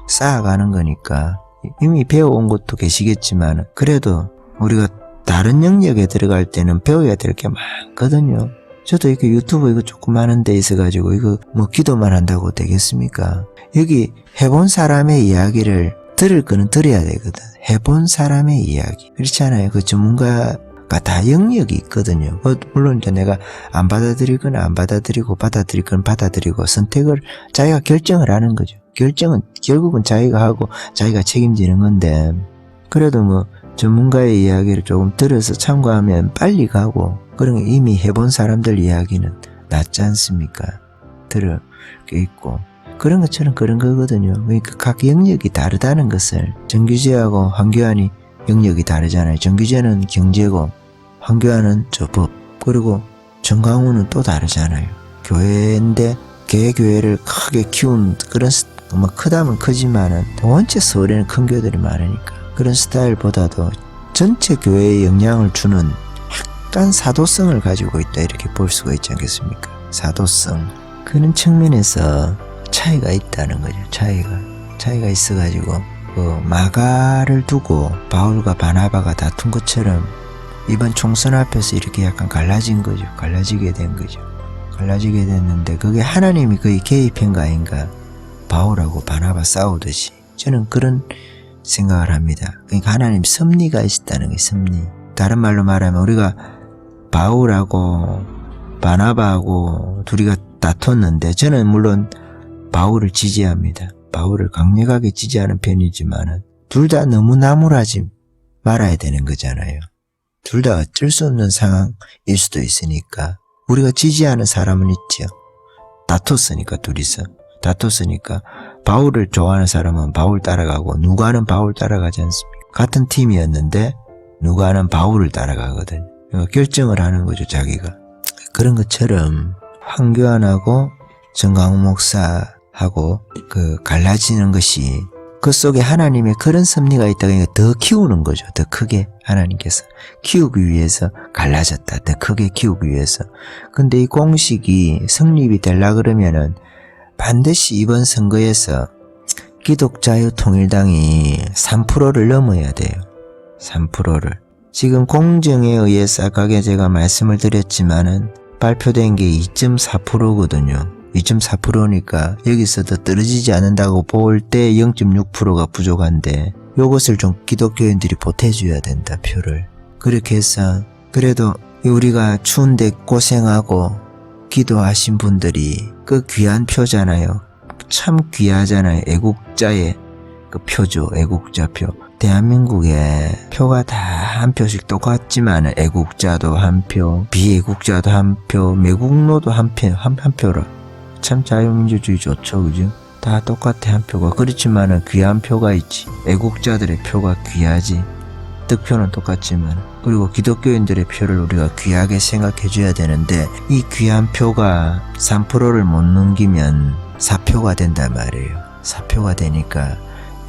쌓아가는 거니까 이미 배워온 것도 계시겠지만 그래도 우리가 다른 영역에 들어갈 때는 배워야 될 게 많거든요. 저도 이렇게 유튜브 이거 조금 하는 데 있어가지고 이거 뭐 기도만 한다고 되겠습니까? 여기 해본 사람의 이야기를 들을 거는 들어야 되거든. 해본 사람의 이야기. 그렇잖아요. 그 전문가 다 영역이 있거든요. 물론 이제 내가 안 받아들이거나 안 받아들이고 받아들이건 받아들이고 선택을 자기가 결정을 하는 거죠. 결정은 결국은 자기가 하고 자기가 책임지는 건데, 그래도 뭐 전문가의 이야기를 조금 들어서 참고하면 빨리 가고, 그런 게 이미 해본 사람들 이야기는 낫지 않습니까? 들을 게 있고 그런 것처럼 그런 거거든요. 그러니까 각 영역이 다르다는 것을, 정규제하고 황교안이 영역이 다르잖아요. 정규제는 경제고 황교안은 저 법, 그리고 정강훈은 또 다르잖아요. 교회인데 개교회를 크게 키운 그런 뭐 크다면 크지만은 원체 서울에는 큰 교회들이 많으니까 그런 스타일보다도 전체 교회에 영향을 주는 약간 사도성을 가지고 있다, 이렇게 볼 수가 있지 않겠습니까? 사도성, 그런 측면에서 차이가 있다는 거죠. 차이가 있어가지고 그 마가를 두고 바울과 바나바가 다툰 것처럼 이번 총선 앞에서 이렇게 약간 갈라진 거죠. 갈라지게 된 거죠. 갈라지게 됐는데 그게 하나님이 거의 개입한 거 아닌가. 바울하고 바나바 싸우듯이 저는 그런 생각을 합니다. 그러니까 하나님 섭리가 있었다는 게, 섭리. 다른 말로 말하면 우리가 바울하고 바나바하고 둘이가 다퉜는데 저는 물론 바울을 지지합니다. 바울을 강력하게 지지하는 편이지만은 둘 다 너무 나무라지 말아야 되는 거잖아요. 둘 다 어쩔 수 없는 상황일 수도 있으니까 우리가 지지하는 사람은 있죠. 다퉜으니까, 둘이서 다퉜으니까 바울을 좋아하는 사람은 바울 따라가고 누가는 바울 따라가지 않습니까? 같은 팀이었는데 누가는 바울을 따라가거든요. 그러니까 결정을 하는 거죠, 자기가. 그런 것처럼 황교안하고 정강훈 목사하고 그 갈라지는 것이 그 속에 하나님의 그런 섭리가 있다. 그러니까 더 키우는 거죠. 더 크게 하나님께서 키우기 위해서 갈라졌다. 더 크게 키우기 위해서. 근데 이 공식이 성립이 되려 그러면은 반드시 이번 선거에서 기독자유통일당이 3%를 넘어야 돼요. 3%를. 지금 공정에 의해서 아까 제가 말씀을 드렸지만은 발표된 게 2.4%거든요. 2.4%니까 여기서도 떨어지지 않는다고 볼 때 0.6%가 부족한데 요것을 좀 기독교인들이 보태줘야 된다, 표를. 그렇게 해서 그래도 우리가 추운데 고생하고 기도하신 분들이 그 귀한 표잖아요. 참 귀하잖아요. 애국자의 그 표죠. 애국자표. 대한민국에 표가 다 한 표씩 똑같지만 애국자도 한 표, 비애국자도 한 표, 매국노도 한 표라. 참 자유민주주의 좋죠, 그죠? 다 똑같아, 한 표가. 그렇지만은 귀한 표가 있지. 애국자들의 표가 귀하지. 득표는 똑같지만. 그리고 기독교인들의 표를 우리가 귀하게 생각해줘야 되는데 이 귀한 표가 3%를 못 넘기면 4표가 된단 말이에요. 4표가 되니까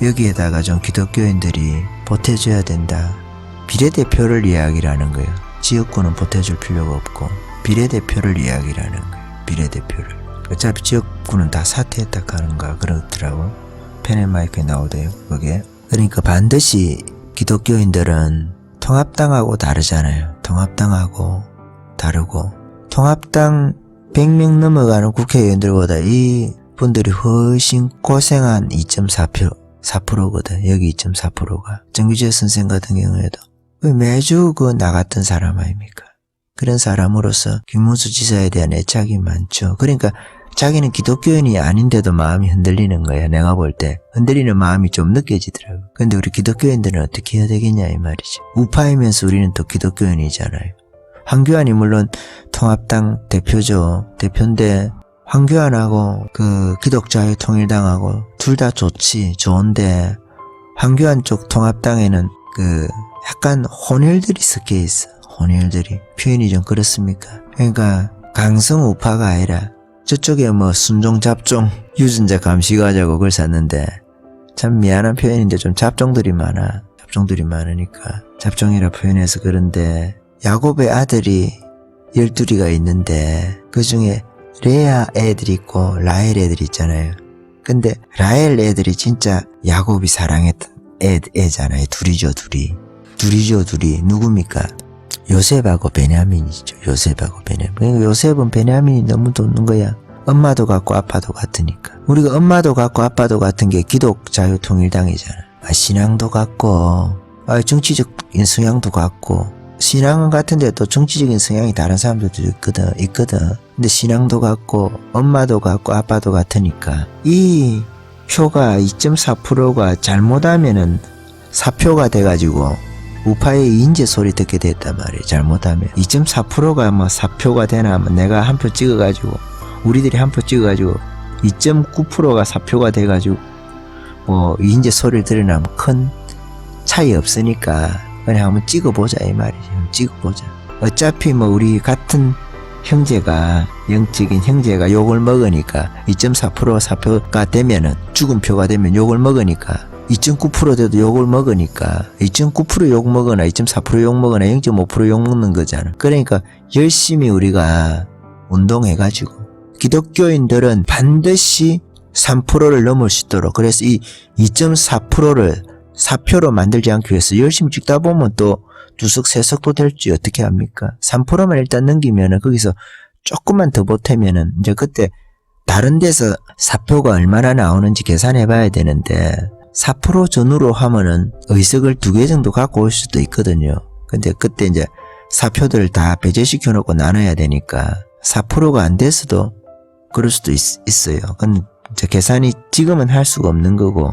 여기에다가 좀 기독교인들이 보태줘야 된다. 비례대표를 이야기를 하는 거예요. 지역구는 보태줄 필요가 없고 비례대표를 이야기를 하는 거예요. 비례대표를. 어차피 지역구는 다 사퇴했다 하는가 그렇더라고. 펜앤마이크에 나오대요, 그게. 그러니까 반드시 기독교인들은 통합당하고 다르잖아요. 통합당하고 다르고, 통합당 100명 넘어가는 국회의원들보다 이 분들이 훨씬 고생한 2.4%, 4%거든. 여기 2.4%가. 정규재 선생 같은 경우에도 매주 나갔던 사람 아닙니까? 그런 사람으로서 김문수 지사에 대한 애착이 많죠. 그러니까 자기는 기독교인이 아닌데도 마음이 흔들리는 거야. 내가 볼 때 흔들리는 마음이 좀 느껴지더라고. 근데 우리 기독교인들은 어떻게 해야 되겠냐 이 말이지. 우파이면서 우리는 또 기독교인이잖아요. 황교안이 물론 통합당 대표죠. 대표인데 황교안하고 그 기독자유통일당하고 둘 다 좋은데 황교안 쪽 통합당에는 그 약간 혼혈들이 섞여 있어. 혼혈들이. 표현이 좀 그렇습니까? 그러니까 강성 우파가 아니라 저쪽에 뭐 순종 잡종 유전자 감시가자고 그걸 샀는데, 참 미안한 표현인데 좀 잡종들이 많아. 잡종들이 많으니까 잡종이라 표현해서 그런데, 야곱의 아들이 12이가 있는데 그 중에 레아 애들이 있고 라헬 애들이 있잖아요. 근데 라헬 애들이 진짜 야곱이 사랑했던 애잖아요. 둘이죠. 누굽니까? 요셉하고 베냐민이죠. 요셉하고 베냐민. 그러니까 요셉은 베냐민이 너무 돕는 거야. 엄마도 같고 아빠도 같으니까. 우리가 엄마도 같고 아빠도 같은 게 기독자유통일당이잖아. 신앙도 같고 정치적 성향도 같고 신앙 같은데 또 정치적인 성향이 다른 사람들도 있거든. 근데 신앙도 같고 엄마도 같고 아빠도 같으니까 이 표가 2.4%가 잘못하면은 사표가 돼가지고 우파의 인재 소리 듣게 됐단 말이에요. 잘못하면 2.4%가 뭐 사표가 되나 뭐 내가 한 표 찍어가지고 우리들이 한 표 찍어가지고 2.9%가 사표가 돼가지고 뭐 인재 소리를 들으나 뭐 큰 차이 없으니까 그냥 한번 찍어보자 이 말이죠. 찍어보자. 어차피 뭐 우리 같은 형제가 영적인 형제가 욕을 먹으니까 2.4% 사표가 되면은 죽은 표가 되면 욕을 먹으니까 2.9% 돼도 욕을 먹으니까 2.9% 욕 먹거나 2.4% 욕 먹거나 0.5% 욕 먹는 거잖아. 그러니까 열심히 우리가 운동해가지고 기독교인들은 반드시 3%를 넘을 수 있도록 그래서 이 2.4%를 사표로 만들지 않기 위해서 열심히 찍다 보면 또 두석 세석도 될지 어떻게 합니까? 3%만 일단 넘기면은 거기서 조금만 더 보태면은 이제 그때 다른 데서 사표가 얼마나 나오는지 계산해 봐야 되는데 4% 전후로 하면은 의석을 2개 정도 갖고 올 수도 있거든요. 근데 그때 이제 사표들을 다 배제시켜 놓고 나눠야 되니까 4%가 안 돼서도 그럴 수도 있어요. 그건 이제 계산이 지금은 할 수가 없는 거고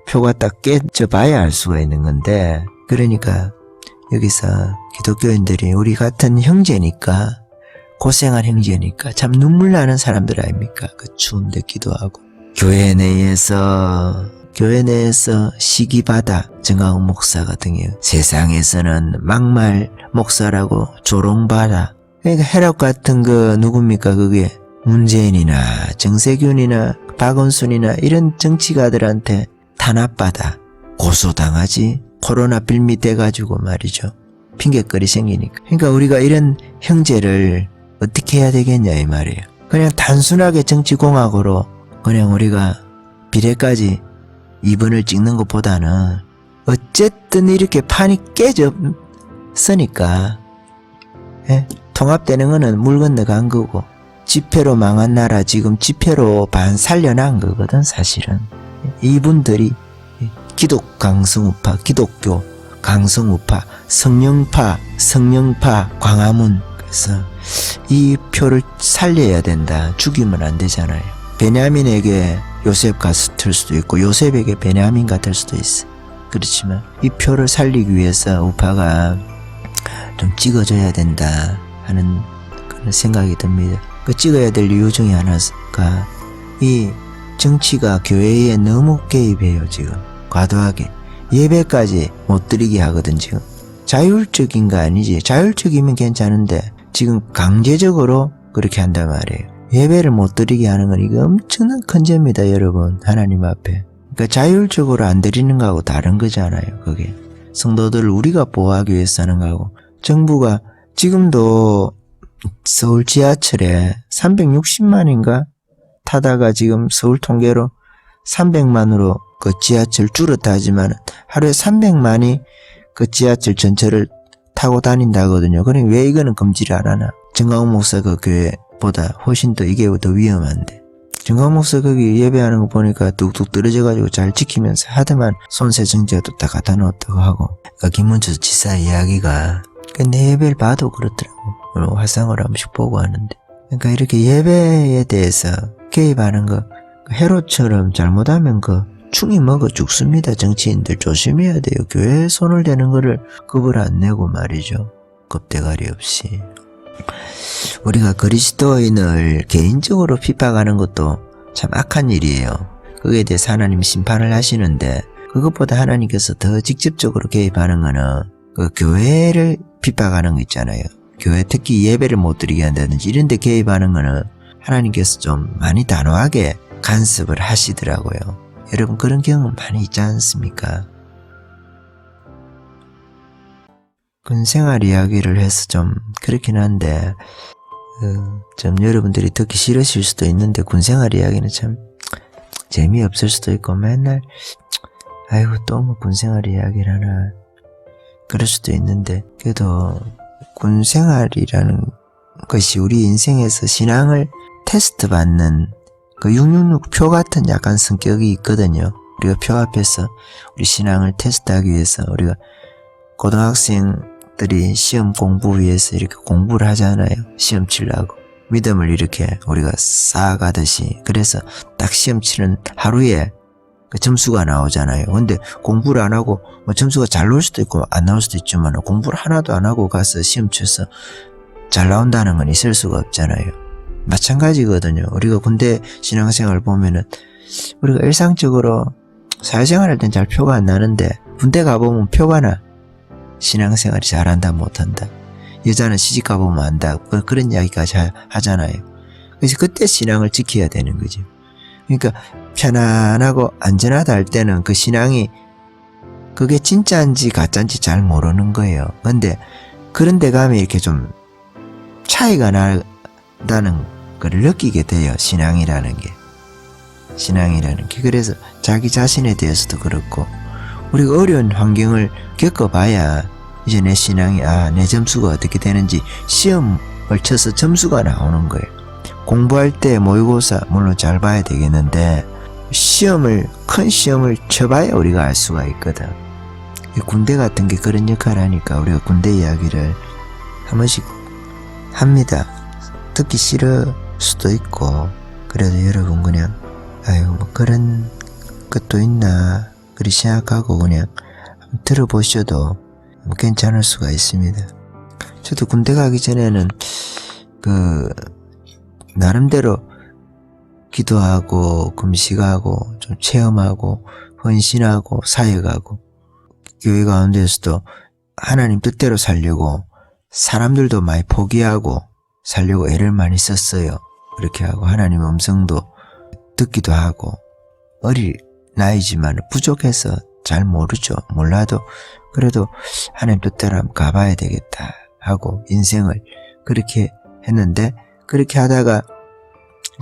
표가 딱 깨져 봐야 알 수가 있는 건데 그러니까 여기서 기독교인들이 우리 같은 형제니까 고생한 형제니까 참 눈물 나는 사람들 아닙니까? 그 추운데 기도하고 교회 내에서 시기받아 정하은 목사가 등이요. 세상에서는 막말 목사라고 조롱받아. 그러니까 해력 같은 거 누굽니까? 그게 문재인이나 정세균이나 박원순이나 이런 정치가들한테 탄압받아 고소당하지. 코로나 빌미 돼가지고 말이죠. 핑계거리 생기니까. 그러니까 우리가 이런 형제를 어떻게 해야 되겠냐 이 말이에요. 그냥 단순하게 정치공학으로 그냥 우리가 비례까지 2번을 찍는 것보다는 어쨌든 이렇게 판이 깨졌으니까 통합되는 거는 물 건너간 거고 집회로 망한 나라 지금 집회로 반 살려난 거거든 사실은. 이분들이 기독 강성우파, 기독교 강성우파, 성령파 광화문 그래서 이 표를 살려야 된다. 죽이면 안 되잖아요. 베냐민에게 요셉 같을 수도 있고 요셉에게 베냐민 같을 수도 있어. 그렇지만 이 표를 살리기 위해서 우파가 좀 찍어줘야 된다 하는 그런 생각이 듭니다. 그 찍어야 될 이유 중에 하나가 이 정치가 교회에 너무 개입해요. 지금 과도하게 예배까지 못 드리게 하거든. 지금 자율적인 거 아니지. 자율적이면 괜찮은데 지금 강제적으로 그렇게 한단 말이에요. 예배를 못 드리게 하는 건 이거 엄청난 큰 죄입니다, 여러분. 하나님 앞에. 그러니까 자율적으로 안 드리는 거하고 다른 거잖아요. 그게 성도들을 우리가 보호하기 위해서 하는 거하고 정부가 지금도 서울 지하철에 360만인가 타다가 지금 서울 통계로 300만으로 그 지하철 줄었다 하지만 하루에 300만이 그 지하철 전체를 타고 다닌다거든요. 그러니 왜 이거는 금지를 안 하나? 정광훈 목사 그 교회보다 훨씬 더 이게 더 위험한데. 정광훈 목사 거기 예배하는 거 보니까 뚝뚝 떨어져가지고 잘 지키면서 하더만 손세정제도 다 갖다 놓았다고 하고. 그러니까 김문수 지사 이야기가 내 예배를 봐도 그렇더라고. 오늘 화상을 한 번씩 보고 하는데. 그러니까 이렇게 예배에 대해서 개입하는 거 해로처럼 잘못하면 그 충이 먹어 죽습니다. 정치인들 조심해야 돼요. 교회에 손을 대는 거를 겁을 안 내고 말이죠. 겁대가리 없이. 우리가 그리스도인을 개인적으로 핍박하는 것도 참 악한 일이에요. 그거에 대해서 하나님 심판을 하시는데 그것보다 하나님께서 더 직접적으로 개입하는 거는 그 교회를 핍박하는 거 있잖아요. 교회 특히 예배를 못 드리게 한다든지 이런 데 개입하는 거는 하나님께서 좀 많이 단호하게 간섭을 하시더라고요. 여러분 그런 경험 많이 있지 않습니까? 군생활 이야기를 해서 좀 그렇긴 한데 좀 여러분들이 듣기 싫으실 수도 있는데 군생활 이야기는 참 재미없을 수도 있고 맨날 아이고 또 뭐 군생활 이야기를 하나 그럴 수도 있는데 그래도 군생활이라는 것이 우리 인생에서 신앙을 테스트 받는 그 666 표 같은 약간 성격이 있거든요. 우리가 표 앞에서 우리 신앙을 테스트하기 위해서 우리가 고등학생 자식들이 시험 공부 위해서 이렇게 공부를 하잖아요. 시험 치려고. 믿음을 이렇게 우리가 쌓아가듯이. 그래서 딱 시험 치는 하루에 그 점수가 나오잖아요. 근데 공부를 안 하고 뭐 점수가 잘 나올 수도 있고 안 나올 수도 있지만 공부를 하나도 안 하고 가서 시험 쳐서 잘 나온다는 건 있을 수가 없잖아요. 마찬가지거든요. 우리가 군대 신앙생활 보면은 우리가 일상적으로 사회생활 할 땐 잘 표가 안 나는데 군대 가보면 표가 나. 신앙생활이 잘한다 못한다. 여자는 시집 가보면 안다. 그런 이야기까지 하잖아요. 그래서 그때 신앙을 지켜야 되는 거죠. 그러니까 편안하고 안전하다 할 때는 그 신앙이 그게 진짜인지 가짜인지 잘 모르는 거예요. 근데 그런 데 가면 이렇게 좀 차이가 나다는 걸 느끼게 돼요. 신앙이라는 게. 그래서 자기 자신에 대해서도 그렇고 우리가 어려운 환경을 겪어봐야 이제 내 신앙이 내 점수가 어떻게 되는지 시험을 쳐서 점수가 나오는 거예요. 공부할 때 모의고사 물론 잘 봐야 되겠는데 큰 시험을 쳐봐야 우리가 알 수가 있거든. 군대 같은 게 그런 역할을 하니까 우리가 군대 이야기를 한 번씩 합니다. 듣기 싫을 수도 있고 그래도 여러분 그냥 아이고 뭐 그런 것도 있나 그리 생각하고 그냥 들어보셔도 뭐 괜찮을 수가 있습니다. 저도 군대 가기 전에는 나름대로 기도하고 금식하고 좀 체험하고 헌신하고 사역하고 교회 가운데서도 하나님 뜻대로 살려고 사람들도 많이 포기하고 살려고 애를 많이 썼어요. 그렇게 하고 하나님 음성도 듣기도 하고 어릴 나이지만 부족해서 잘 모르죠. 몰라도 그래도 하나님 뜻대로 한번 가봐야 되겠다 하고 인생을 그렇게 했는데 그렇게 하다가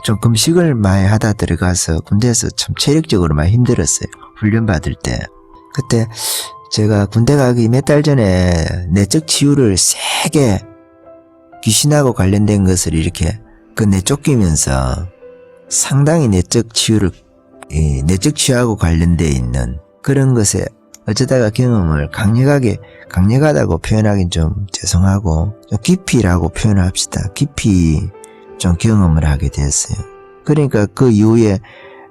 좀 금식을 많이 하다 들어가서 군대에서 참 체력적으로 많이 힘들었어요. 훈련 받을 때. 그때 제가 군대 가기 몇 달 전에 내적 치유를 세게 귀신하고 관련된 것을 이렇게 내쫓기면서 상당히 내적 치유하고 관련되어 있는 그런 것에 어쩌다가 경험을 강력하다고 표현하긴 좀 죄송하고 좀 깊이라고 표현합시다. 깊이 좀 경험을 하게 됐어요. 그러니까 그 이후에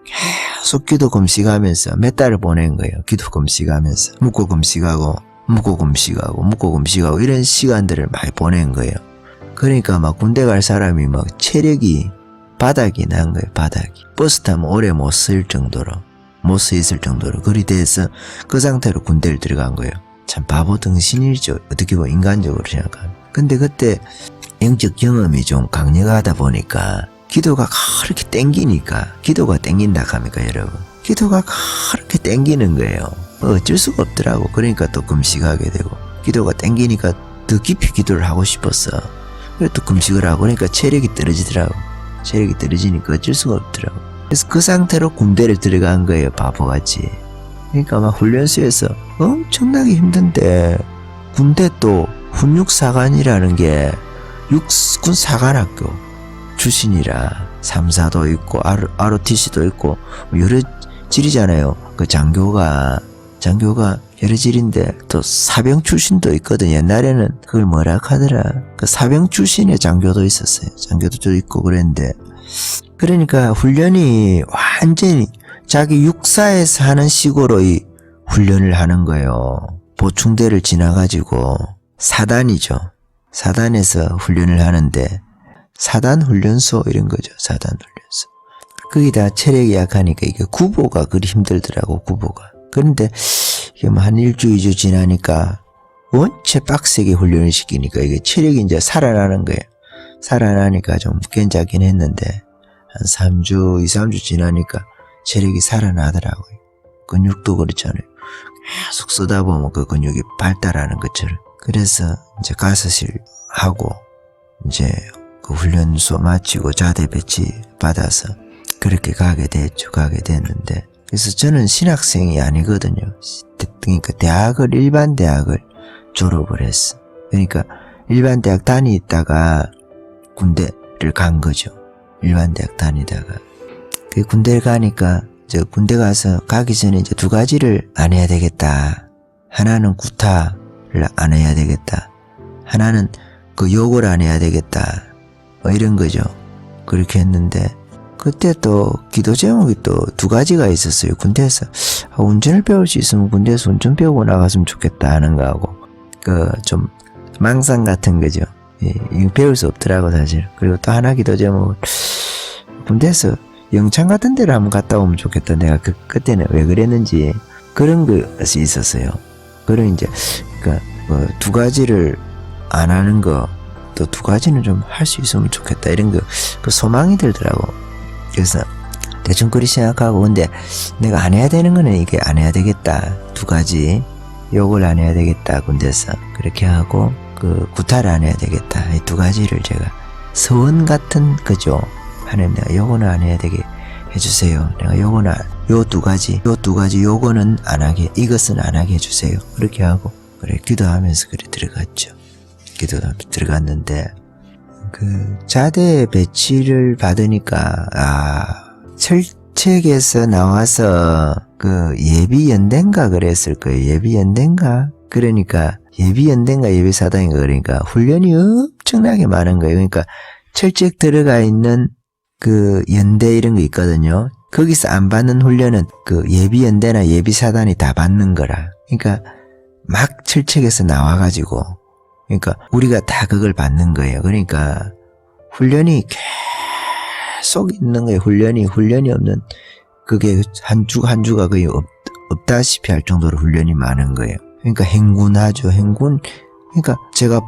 계속 기도 금식하면서 몇 달을 보낸 거예요. 기도 금식하면서 묵고 금식하고 이런 시간들을 많이 보낸 거예요. 그러니까 막 군대 갈 사람이 막 체력이 바닥이 난 거예요. 바닥이. 버스 타면 오래 못 서 있을 정도로 그리 돼서 그 상태로 군대를 들어간 거예요. 참 바보 등신이죠. 어떻게 보면 인간적으로 생각하면. 근데 그때 영적 경험이 좀 강력하다 보니까 기도가 그렇게 땡기니까 기도가 땡긴다 합니까 여러분. 기도가 그렇게 땡기는 거예요. 어쩔 수가 없더라고. 그러니까 또 금식하게 되고 기도가 땡기니까 더 깊이 기도를 하고 싶었어. 그래서 또 금식을 하고 그러니까 체력이 떨어지더라고. 체력이 떨어지니까 어쩔 수가 없더라고. 그래서 그 상태로 군대를 들어간 거예요. 바보같이. 그러니까 막 훈련소에서 엄청나게 힘든데 군대 또 훈육사관이라는 게 육군 사관학교 출신이라 3사도 있고 ROTC도 있고 여러 질이잖아요. 그 장교가 여러 질인데 또 사병 출신도 있거든. 옛날에는 그걸 뭐라 하더라. 그 사병 출신의 장교도 있었어요. 장교도 있고 그랬는데 그러니까 훈련이 완전히 자기 육사에서 하는 식으로 이 훈련을 하는 거예요. 보충대를 지나가지고 사단이죠. 사단에서 훈련을 하는데 사단 훈련소 이런 거죠. 사단 훈련소. 거기다 체력이 약하니까 이게 구보가 그리 힘들더라고. 구보가. 그런데 이게 뭐 한 일주, 2주 지나니까 원체 빡세게 훈련을 시키니까 이게 체력이 이제 살아나는 거예요. 살아나니까 좀 괜찮긴 했는데 한 3주, 2, 3주 지나니까 체력이 살아나더라고요. 근육도 그렇잖아요. 계속 쓰다 보면 그 근육이 발달하는 것처럼. 그래서 이제 가스실 하고 이제 그 훈련소 마치고 자대 배치 받아서 그렇게 가게 됐는데 그래서 저는 신학생이 아니거든요. 그러니까 일반 대학을 졸업을 했어. 그러니까 일반 대학 다니다가 군대를 간 거죠. 일반 대학 다니다가. 그 군대를 가니까 저 군대 가서 가기 전에 이제 두 가지를 안 해야 되겠다. 하나는 구타를 안 해야 되겠다. 하나는 그 욕을 안 해야 되겠다. 뭐 이런 거죠. 그렇게 했는데 그때 또 기도 제목이 또 두 가지가 있었어요. 군대에서 운전을 배울 수 있으면 군대에서 운전 배우고 나갔으면 좋겠다 하는 거하고 그 좀 망상 같은 거죠. 예, 이거 배울 수 없더라고 사실. 그리고 또 하나 기도 제목은 군대에서 영창 같은 데를 한번 갔다 오면 좋겠다. 내가 그때는 왜 그랬는지 그런 것이 있었어요. 그런 이제 그러니까 뭐 두 가지를 안 하는 거 또 두 가지는 좀 할 수 있으면 좋겠다 이런 거 그 소망이 들더라고. 그래서 대충 그리 생각하고 근데 내가 안 해야 되는 거는 이게 안 해야 되겠다. 두 가지 욕을 안 해야 되겠다 군대에서 그렇게 하고 그 구타를 안 해야 되겠다. 이 두 가지를 제가 서원 같은 거죠. 하나님 내가 요거는 안 해야 되게 해주세요. 내가 요거는 요 두 가지 요거는 안 하게 이것은 안 하게 해주세요. 그렇게 하고 그래 기도하면서 그래 들어갔죠. 기도하면서 들어갔는데 그 자대 배치를 받으니까 철책에서 나와서 그 예비연대인가 그랬을 거예요. 예비연대인가 그러니까 예비연대인가 예비사단인가 그러니까 훈련이 엄청나게 많은 거예요. 그러니까 철책 들어가 있는 그 연대 이런 거 있거든요. 거기서 안 받는 훈련은 그 예비연대나 예비사단이 다 받는 거라. 그러니까 막 철책에서 나와가지고 그러니까 우리가 다 그걸 받는 거예요. 그러니까 훈련이 계속 있는 거예요. 훈련이 없는 그게 한 주가 거의 없다시피 할 정도로 훈련이 많은 거예요. 그러니까 행군하죠. 행군. 그러니까 제가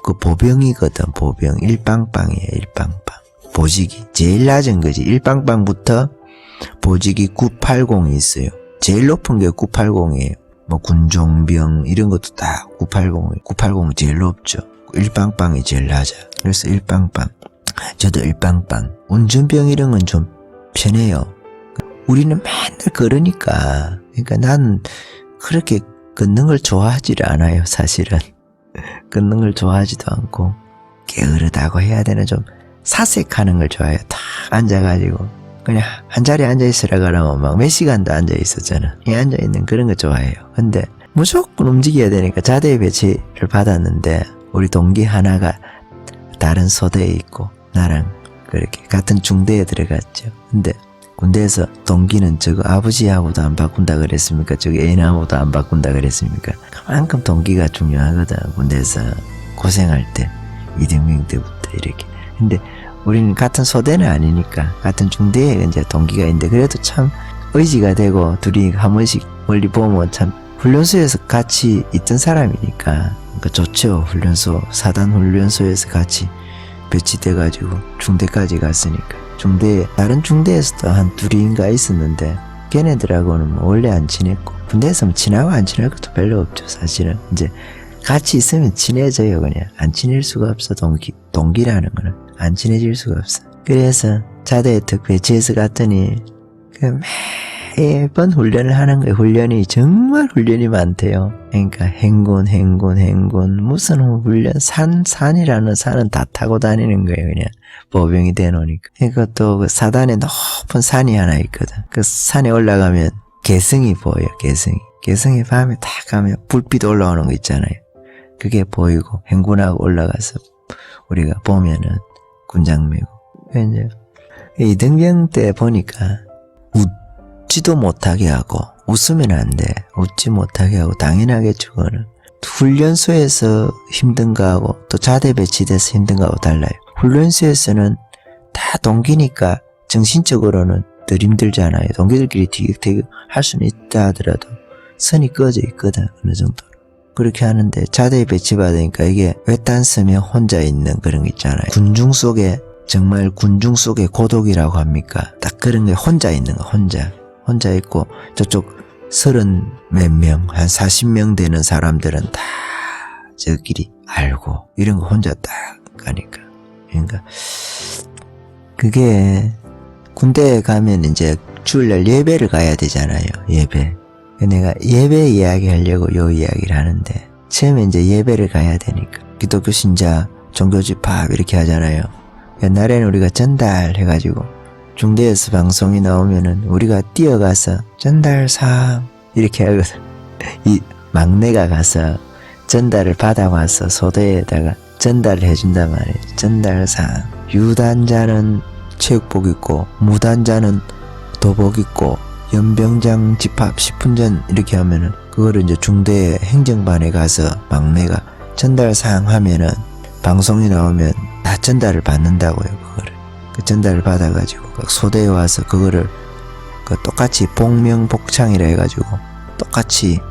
그 보병이거든. 보병 일빵빵이에요. 일빵빵. 보직이 제일 낮은 거지. 일빵빵부터 보직이 980이 있어요. 제일 높은 게 980이에요. 뭐 군종병 이런 것도 다 980 제일 높죠. 일빵빵이 제일 낮아. 그래서 일빵빵. 저도 일빵빵. 운전병 이런 건 좀 편해요. 우리는 맨날 걸으니까. 그러니까 나는 그렇게 걷는 걸 좋아하지를 않아요. 사실은. 걷는 걸 좋아하지도 않고 게으르다고 해야 되나 좀 사색하는 걸 좋아해요. 딱 앉아가지고 그냥 한 자리에 앉아있으라 그러면 막 몇 시간도 앉아있었잖아. 앉아있는 그런 거 좋아해요. 근데 무조건 움직여야 되니까 자대 배치를 받았는데 우리 동기 하나가 다른 소대에 있고 나랑 그렇게 같은 중대에 들어갔죠. 근데 군대에서 동기는 저거 아버지하고도 안 바꾼다 그랬습니까? 저거 애인하고도 안 바꾼다 그랬습니까? 그만큼 동기가 중요하거든. 군대에서 고생할 때 이등병 때부터 이렇게. 근데 우리는 같은 소대는 아니니까 같은 중대에 이제 동기가 있는데 그래도 참 의지가 되고 둘이 한 번씩 멀리 보면 참 훈련소에서 같이 있던 사람이니까 그러니까 좋죠. 훈련소 사단 훈련소에서 같이 배치돼가지고 중대까지 갔으니까 중대에 다른 중대에서도 한 둘인가 있었는데 걔네들하고는 뭐 원래 안 친했고 군대에서 뭐 친하고 안 친할 것도 별로 없죠. 사실은 이제 같이 있으면 친해져요. 그냥 안 친해질 수가 없어. 동기라는 거는 안 친해질 수가 없어. 그래서 자대에 딱 배치해서 갔더니 그 매번 훈련을 하는 거예요. 훈련이 정말 훈련이 많대요. 그러니까 행군 무슨 훈련 산이라는 산은 다 타고 다니는 거예요. 그냥 보병이 돼놓으니까. 그러니까 또 그 사단에 높은 산이 하나 있거든. 그 산에 올라가면 개성이 보여. 개성이 밤에 딱 가면 불빛 올라오는 거 있잖아요. 그게 보이고 행군하고 올라가서 우리가 보면은 군장 메고 이제 이등병 때 보니까 웃지도 못하게 하고 웃으면 안 돼. 웃지 못하게 하고 당연하겠죠. 그거는 훈련소에서 힘든 거하고 또 자대 배치돼서 힘든 거하고 달라요. 훈련소에서는 다 동기니까 정신적으로는 덜 힘들잖아요. 동기들끼리 티격태격 할 수는 있다 하더라도 선이 꺼져 있거든. 어느 정도. 그렇게 하는데 자대에 배치받으니까 이게 외딴 쓰면 혼자 있는 그런 거 있잖아요. 군중 속에 정말 군중 속의 고독이라고 합니까? 딱 그런 게 혼자 있는 거. 혼자 있고 저쪽 30 몇 명, 한 40명 되는 사람들은 다 저끼리 알고 이런 거 혼자 딱 가니까. 그러니까 그게 군대에 가면 이제 주일날 예배를 가야 되잖아요. 예배. 내가 예배 이야기 하려고 요 이야기를 하는데 처음에 이제 예배를 가야 되니까 기독교 신자 종교집합 이렇게 하잖아요. 옛날에는 우리가 전달해가지고 중대에서 방송이 나오면은 우리가 뛰어가서 전달사 이렇게 하거든. 이 막내가 가서 전달을 받아와서 소대에다가 전달을 해준단 말이에요. 전달사항. 유단자는 체육복 입고 무단자는 도복 입고 연병장 집합 10분 전 이렇게 하면은 그거를 이제 중대 행정반에 가서 막내가 전달사항 하면은 방송이 나오면 다 전달을 받는다고요. 그거를 그 전달을 받아가지고 소대에 와서 그거를 그 똑같이 복명복창이라 해가지고 똑같이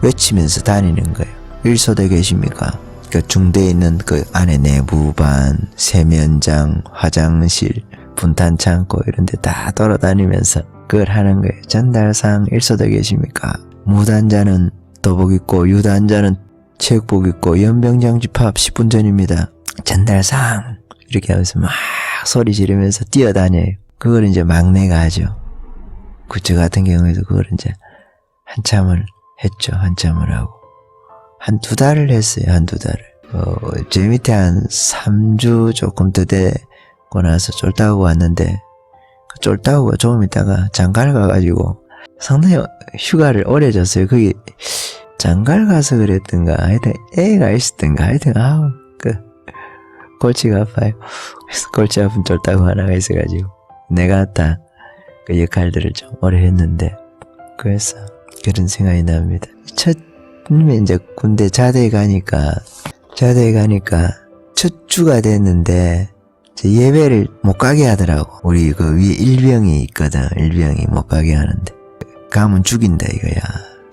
외치면서 다니는 거예요. 1소대 계십니까? 그 중대에 있는 그 안에 내부반, 세면장, 화장실, 분탄창고 이런 데 다 돌아다니면서 그걸 하는 거예요. 전달사항 1소대 계십니까? 무단자는 도복 입고 유단자는 체육복 입고 연병장 집합 10분 전입니다. 전달사항 이렇게 하면서 막 소리 지르면서 뛰어다녀요. 그걸 이제 막내가 하죠. 저 같은 경우에도 그걸 이제 한참을 했죠. 한참을 하고 한 2달을 했어요. 한 2달을. 제 밑에 한 3주 조금 더 되고 나서 쫄따구 왔는데 그 쫄따구가 조금 있다가 장가를 가가지고 상당히 휴가를 오래 줬어요. 그게 장가를 가서 그랬던가 하여튼 애가 있었던가 하여튼 골치가 아파요. 그래서 골치 아픈 쫄따구 하나가 있어가지고 내가 다 그 역할들을 좀 오래 했는데 그래서 그런 생각이 납니다. 처음에 이제 군대 자대에 가니까 첫 주가 됐는데 예배를 못 가게 하더라고. 우리 그 위에 일병이 있거든. 일병이 못 가게 하는데 가면 죽인다 이거야.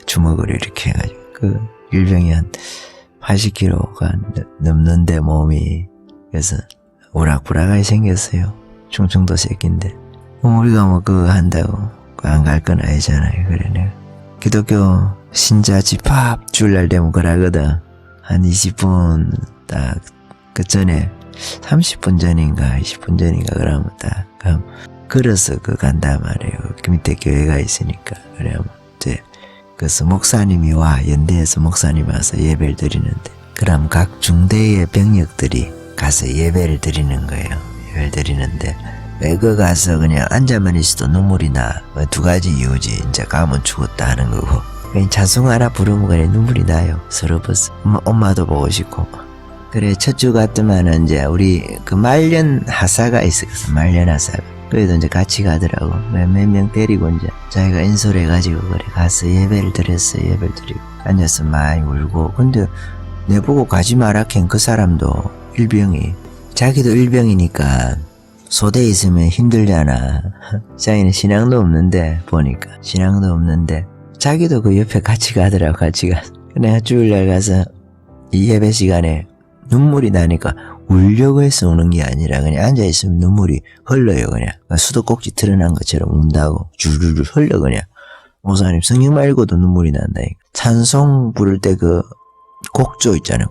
주먹으로 이렇게 해가지고 그 일병이 한 80kg가 넘는데 몸이 그래서 우락부락하게 생겼어요. 충청도 새끼인데 우리가 뭐 그거 한다고 안 갈 건 아니잖아요. 그래 내가 기독교 신자 집합 주일날 되면 그러거든. 한 20분 딱 그 전에 30분 전인가 20분 전인가 그러면 딱 걸어서 그 간단 말이에요. 그 밑에 교회가 있으니까. 그러면 이제 그래서 목사님이 와 연대에서 목사님 와서 예배를 드리는데 그럼 각 중대의 병력들이 가서 예배를 드리는 거예요. 예배를 드리는데 왜 그 가서 그냥 앉아만 있어도 눈물이 나. 2가지 이유지. 이제 가면 죽었다 하는 거고 그냥 찬송 하나 부르면 그냥 눈물이 나요. 서러워서 엄마도 보고 싶고. 그래 첫 주 갔더만은 이제 우리 그 말년 하사가 있었어. 말년 하사가. 그래도 이제 같이 가더라고. 몇 명 데리고 이제 자기가 인솔해가지고 그래 가서 예배를 드렸어. 예배를 드리고 앉아서 많이 울고. 근데 내보고 가지 마라 캔 그 사람도 일병이 자기도 일병이니까 소대에 있으면 힘들잖아. 자기는 신앙도 없는데 보니까 신앙도 없는데 자기도 그 옆에 같이 가더라고. 같이 가. 내가 주일날 가서 이 예배 시간에 눈물이 나니까 울려고 해서 우는 게 아니라 그냥 앉아있으면 눈물이 흘러요. 그냥 수도꼭지 드러난 것처럼 운다고 줄줄줄 흘러. 그냥 목사님 성경 말고도 눈물이 난다니까. 찬송 부를 때 그 곡조 있잖아요.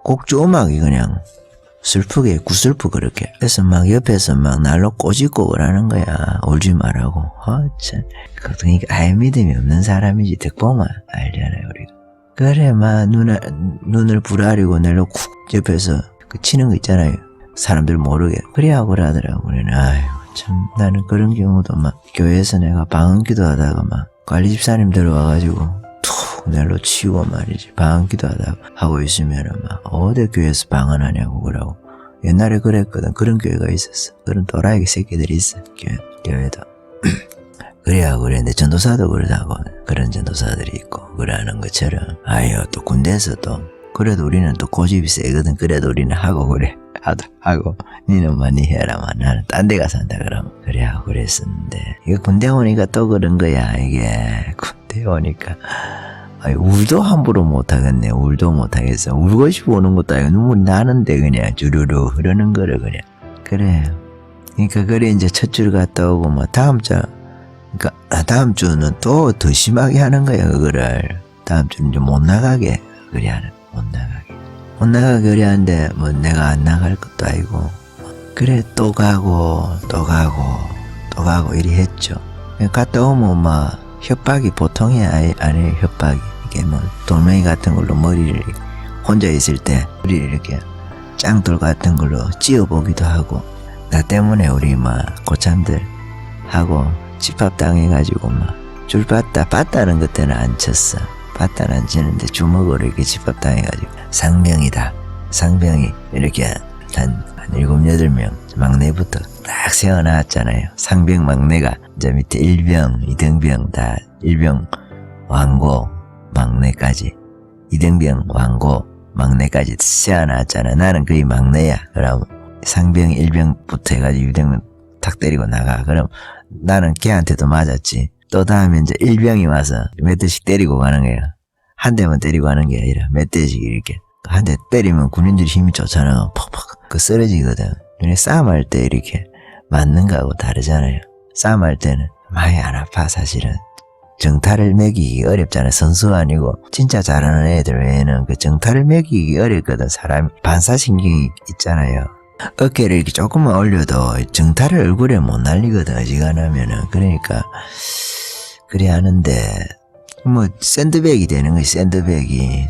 곡조 음악이 그냥 슬프게 구슬프 그렇게. 그래서 막 옆에서 막 날로 꼬집고 하는 거야. 울지 말라고. 참. 그러니까 아예 믿음이 없는 사람이지 득보면 알잖아요 우리가. 그래 막 눈을 부라리고 날로 쿡 옆에서 그 치는 거 있잖아요. 사람들 모르게. 그래 하고 그러더라고. 그래 아유 참 나는 그런 경우도 막 교회에서 내가 방언기도 하다가 막 관리 집사님 들어와가지고 툭 날로 치우고 말이지. 방언기도 하다가 하고 있으면은 막 어디 교회에서 방언하냐고 그러고. 옛날에 그랬거든. 그런 교회가 있었어. 그런 또라이 새끼들이 있어. 교회도. 그래야 그랬는데 전도사도 그러다고. 그런 전도사들이 있고 그러는 것처럼 아유 또 군대에서 또 그래도 우리는 또 고집이 세거든. 그래도 우리는 하고 그래. 하고 니는 많이 해라만 나는 딴 데 가서 한다 그러면 그래야 그랬었는데 이게 군대 오니까 또 그런 거야. 이게 군대 오니까 아니, 울도 함부로 못하겠네. 울도 못하겠어. 울고 싶어 오는 것도 아니고 눈물이 나는데 그냥 주르르 흐르는 거를 그냥. 그래. 그러니까 그래 이제 첫 줄 갔다 오고 뭐 다음 주는 또 더 심하게 하는 거야. 그거를 다음 주는 이제 못 나가게 그래 하는. 못 나가게 그래 하는데 뭐 내가 안 나갈 것도 아니고 그래 또 가고 이리 했죠. 갔다 오면 막 협박이 보통이 아니에요. 협박이 이게 뭐 돌멩이 같은 걸로 머리를 혼자 있을 때 머리를 이렇게 짱돌 같은 걸로 찧어보기도 하고 나 때문에 우리 막 고참들 하고 집합당해가지고 막 줄 봤다는 그때는 안 쳤어. 받다 안 치는데 주먹으로 이렇게 집합당해가지고 상병이다. 상병이 이렇게 한 7, 8명 막내부터 딱 세워놨잖아요. 상병 막내가 이제 밑에 1병, 2등병 다 1병 왕고 막내까지 2등병 왕고 막내까지 세워놨잖아. 나는 거의 막내야. 그럼 상병 1병부터 해가지고 2병 탁 때리고 나가. 그럼 나는 걔한테도 맞았지. 또 다음에 이제 1병이 와서 몇 대씩 때리고 가는 거야. 한 대만 때리고 가는 게 아니라 몇 대씩 이렇게. 한 대 때리면 군인들이 힘이 좋잖아. 퍽퍽 그 쓰러지거든. 근데 싸움할 때 이렇게 맞는 거하고 다르잖아요. 싸움할 때는 많이 안 아파 사실은. 정타를 매기기 어렵잖아요. 선수 아니고 진짜 잘하는 애들 외에는 그 정타를 매기기 어렵거든. 사람이 반사신경이 있잖아요. 어깨를 이렇게 조금만 올려도 정타를 얼굴에 못 날리거든. 어지간하면은. 그러니까 그래 하는데 뭐 샌드백이 되는 거지.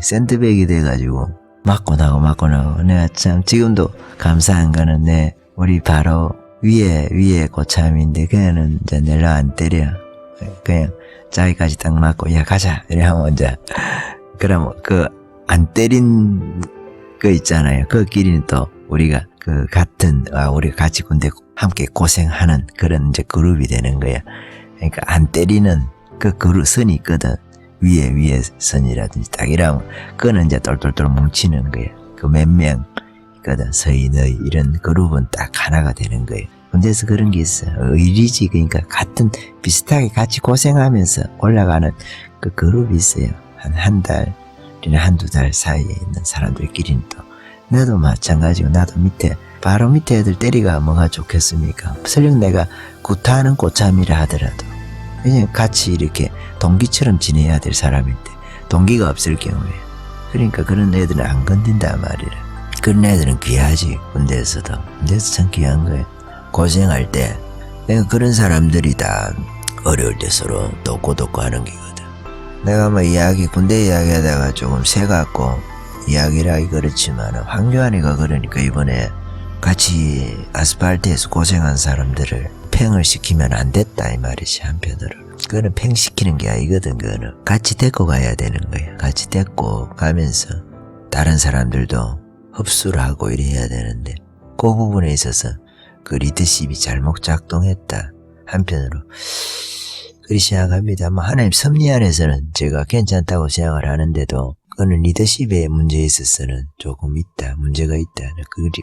샌드백이 돼가지고 맞고 나고 내가 참 지금도 감사한 거는 우리 바로 위에 고참인데 걔는 이제 내를 안 때려. 그냥 자기까지 딱 맞고 야 가자 이래 하면 이제 그럼 그 안 때린 거 있잖아요. 그 길이는 또 우리가 그 같은 우리가 같이 군대 함께 고생하는 그런 이제 그룹이 되는 거야. 그러니까 안 때리는 그 그룹 선이 있거든. 위에 선이라든지 딱 이러면 그거는 이제 똘똘똘 뭉치는 거야. 그 몇 명 있거든. 서희 너희 이런 그룹은 딱 하나가 되는 거예요. 군대에서 그런 게 있어. 의리지. 그러니까 같은 비슷하게 같이 고생하면서 올라가는 그 그룹이 있어요. 한 달이나 한두 달 사이에 있는 사람들끼리는 또 나도 마찬가지고 나도 바로 밑에 애들 때리가 뭐가 좋겠습니까? 설령 내가 구타하는 고참이라 하더라도 그냥 같이 이렇게 동기처럼 지내야 될 사람인데 동기가 없을 경우에 그러니까 그런 애들은 안 건든단 말이라. 그런 애들은 귀하지. 군대에서 참 귀한 거예요. 고생할 때 내가 그런 사람들이 다 어려울 때 서로 돕고 하는 게거든. 내가 뭐 군대 이야기 하다가 조금 새갖고 이야기를 하기 그렇지만 황교안이가 그러니까 이번에 같이 아스팔트에서 고생한 사람들을 팽을 시키면 안 됐다 이 말이지. 한편으로 그거는 팽시키는 게 아니거든. 그거는 같이 데리고 가야 되는 거야. 같이 데리고 가면서 다른 사람들도 흡수를 하고 이래야 되는데 그 부분에 있어서 그 리더십이 잘못 작동했다. 한편으로 그리 생각합니다. 뭐 하나님 섭리 안에서는 제가 괜찮다고 생각을 하는데도 그거는 리더십의 문제에 있어서는 조금 문제가 있다.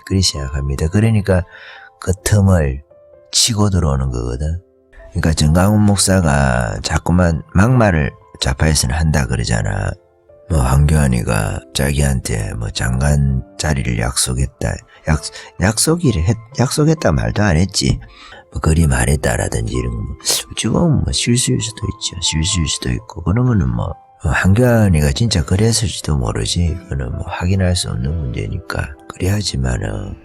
그리 생각합니다. 그러니까 그 틈을 치고 들어오는 거거든. 그러니까 정강훈 목사가 자꾸만 막말을 좌파에서는 한다 그러잖아. 뭐 황교안이가 자기한테 뭐 장관 자리를 약속했다. 약속했다 말도 안 했지. 뭐 그리 말했다라든지 이런 거 지금 뭐 실수일 수도 있죠. 실수일 수도 있고 그러면은 뭐 황교안이가 진짜 그랬을지도 모르지. 그거는 뭐 확인할 수 없는 문제니까. 그래야지만은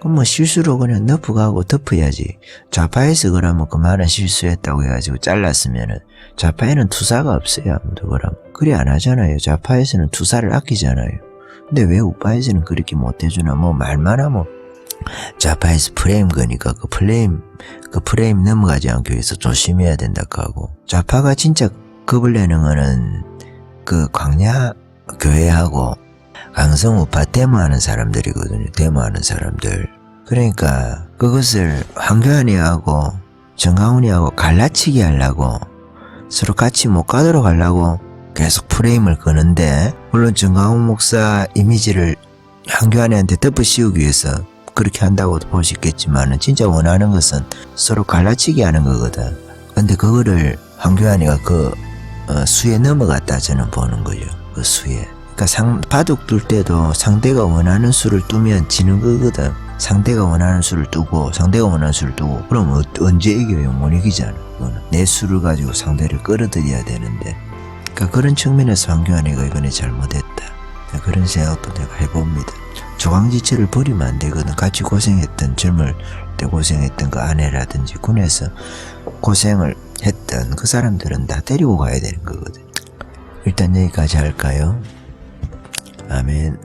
뭐 실수로 그냥 너프가고 덮어야지. 좌파에서 그러면 그만한 실수했다고 해가지고 잘랐으면은 좌파에는 투사가 없어요. 아무도 그럼 그래 안 하잖아요. 좌파에서는 투사를 아끼잖아요. 근데 왜 우파에서는 그렇게 못해주나. 뭐 말만 하면 좌파에서 프레임 거니까 그 프레임 넘어가지 않기 위해서 조심해야 된다고 하고. 좌파가 진짜 겁을 내는 거는 그 광야 교회하고 강성 우파 데모하는 사람들이거든요. 데모하는 사람들. 그러니까 그것을 황교안이하고 정강훈이하고 갈라치기 하려고 서로 같이 못 가도록 하려고 계속 프레임을 거는데, 물론 정강훈 목사 이미지를 황교안이한테 덮어씌우기 위해서 그렇게 한다고도 볼 수 있겠지만 진짜 원하는 것은 서로 갈라치기 하는 거거든. 근데 그거를 황교안이가 그 수에 넘어갔다 저는 보는 거죠. 그 수에. 그러니까 바둑 둘 때도 상대가 원하는 수를 두면 지는 거거든. 상대가 원하는 수를 두고 그럼 언제 이겨요? 못 이기잖아. 그거는 내 수를 가지고 상대를 끌어들여야 되는데, 그러니까 그런 측면에서 황교안이가 이번에 잘못했다. 그런 생각도 내가 해봅니다. 조강지체를 버리면 안 되거든. 같이 고생했던 젊을 때 고생했던 그 아내라든지 군에서 고생을 했던 그 사람들은 다 데리고 가야 되는 거거든. 일단 여기까지 할까요? 아멘.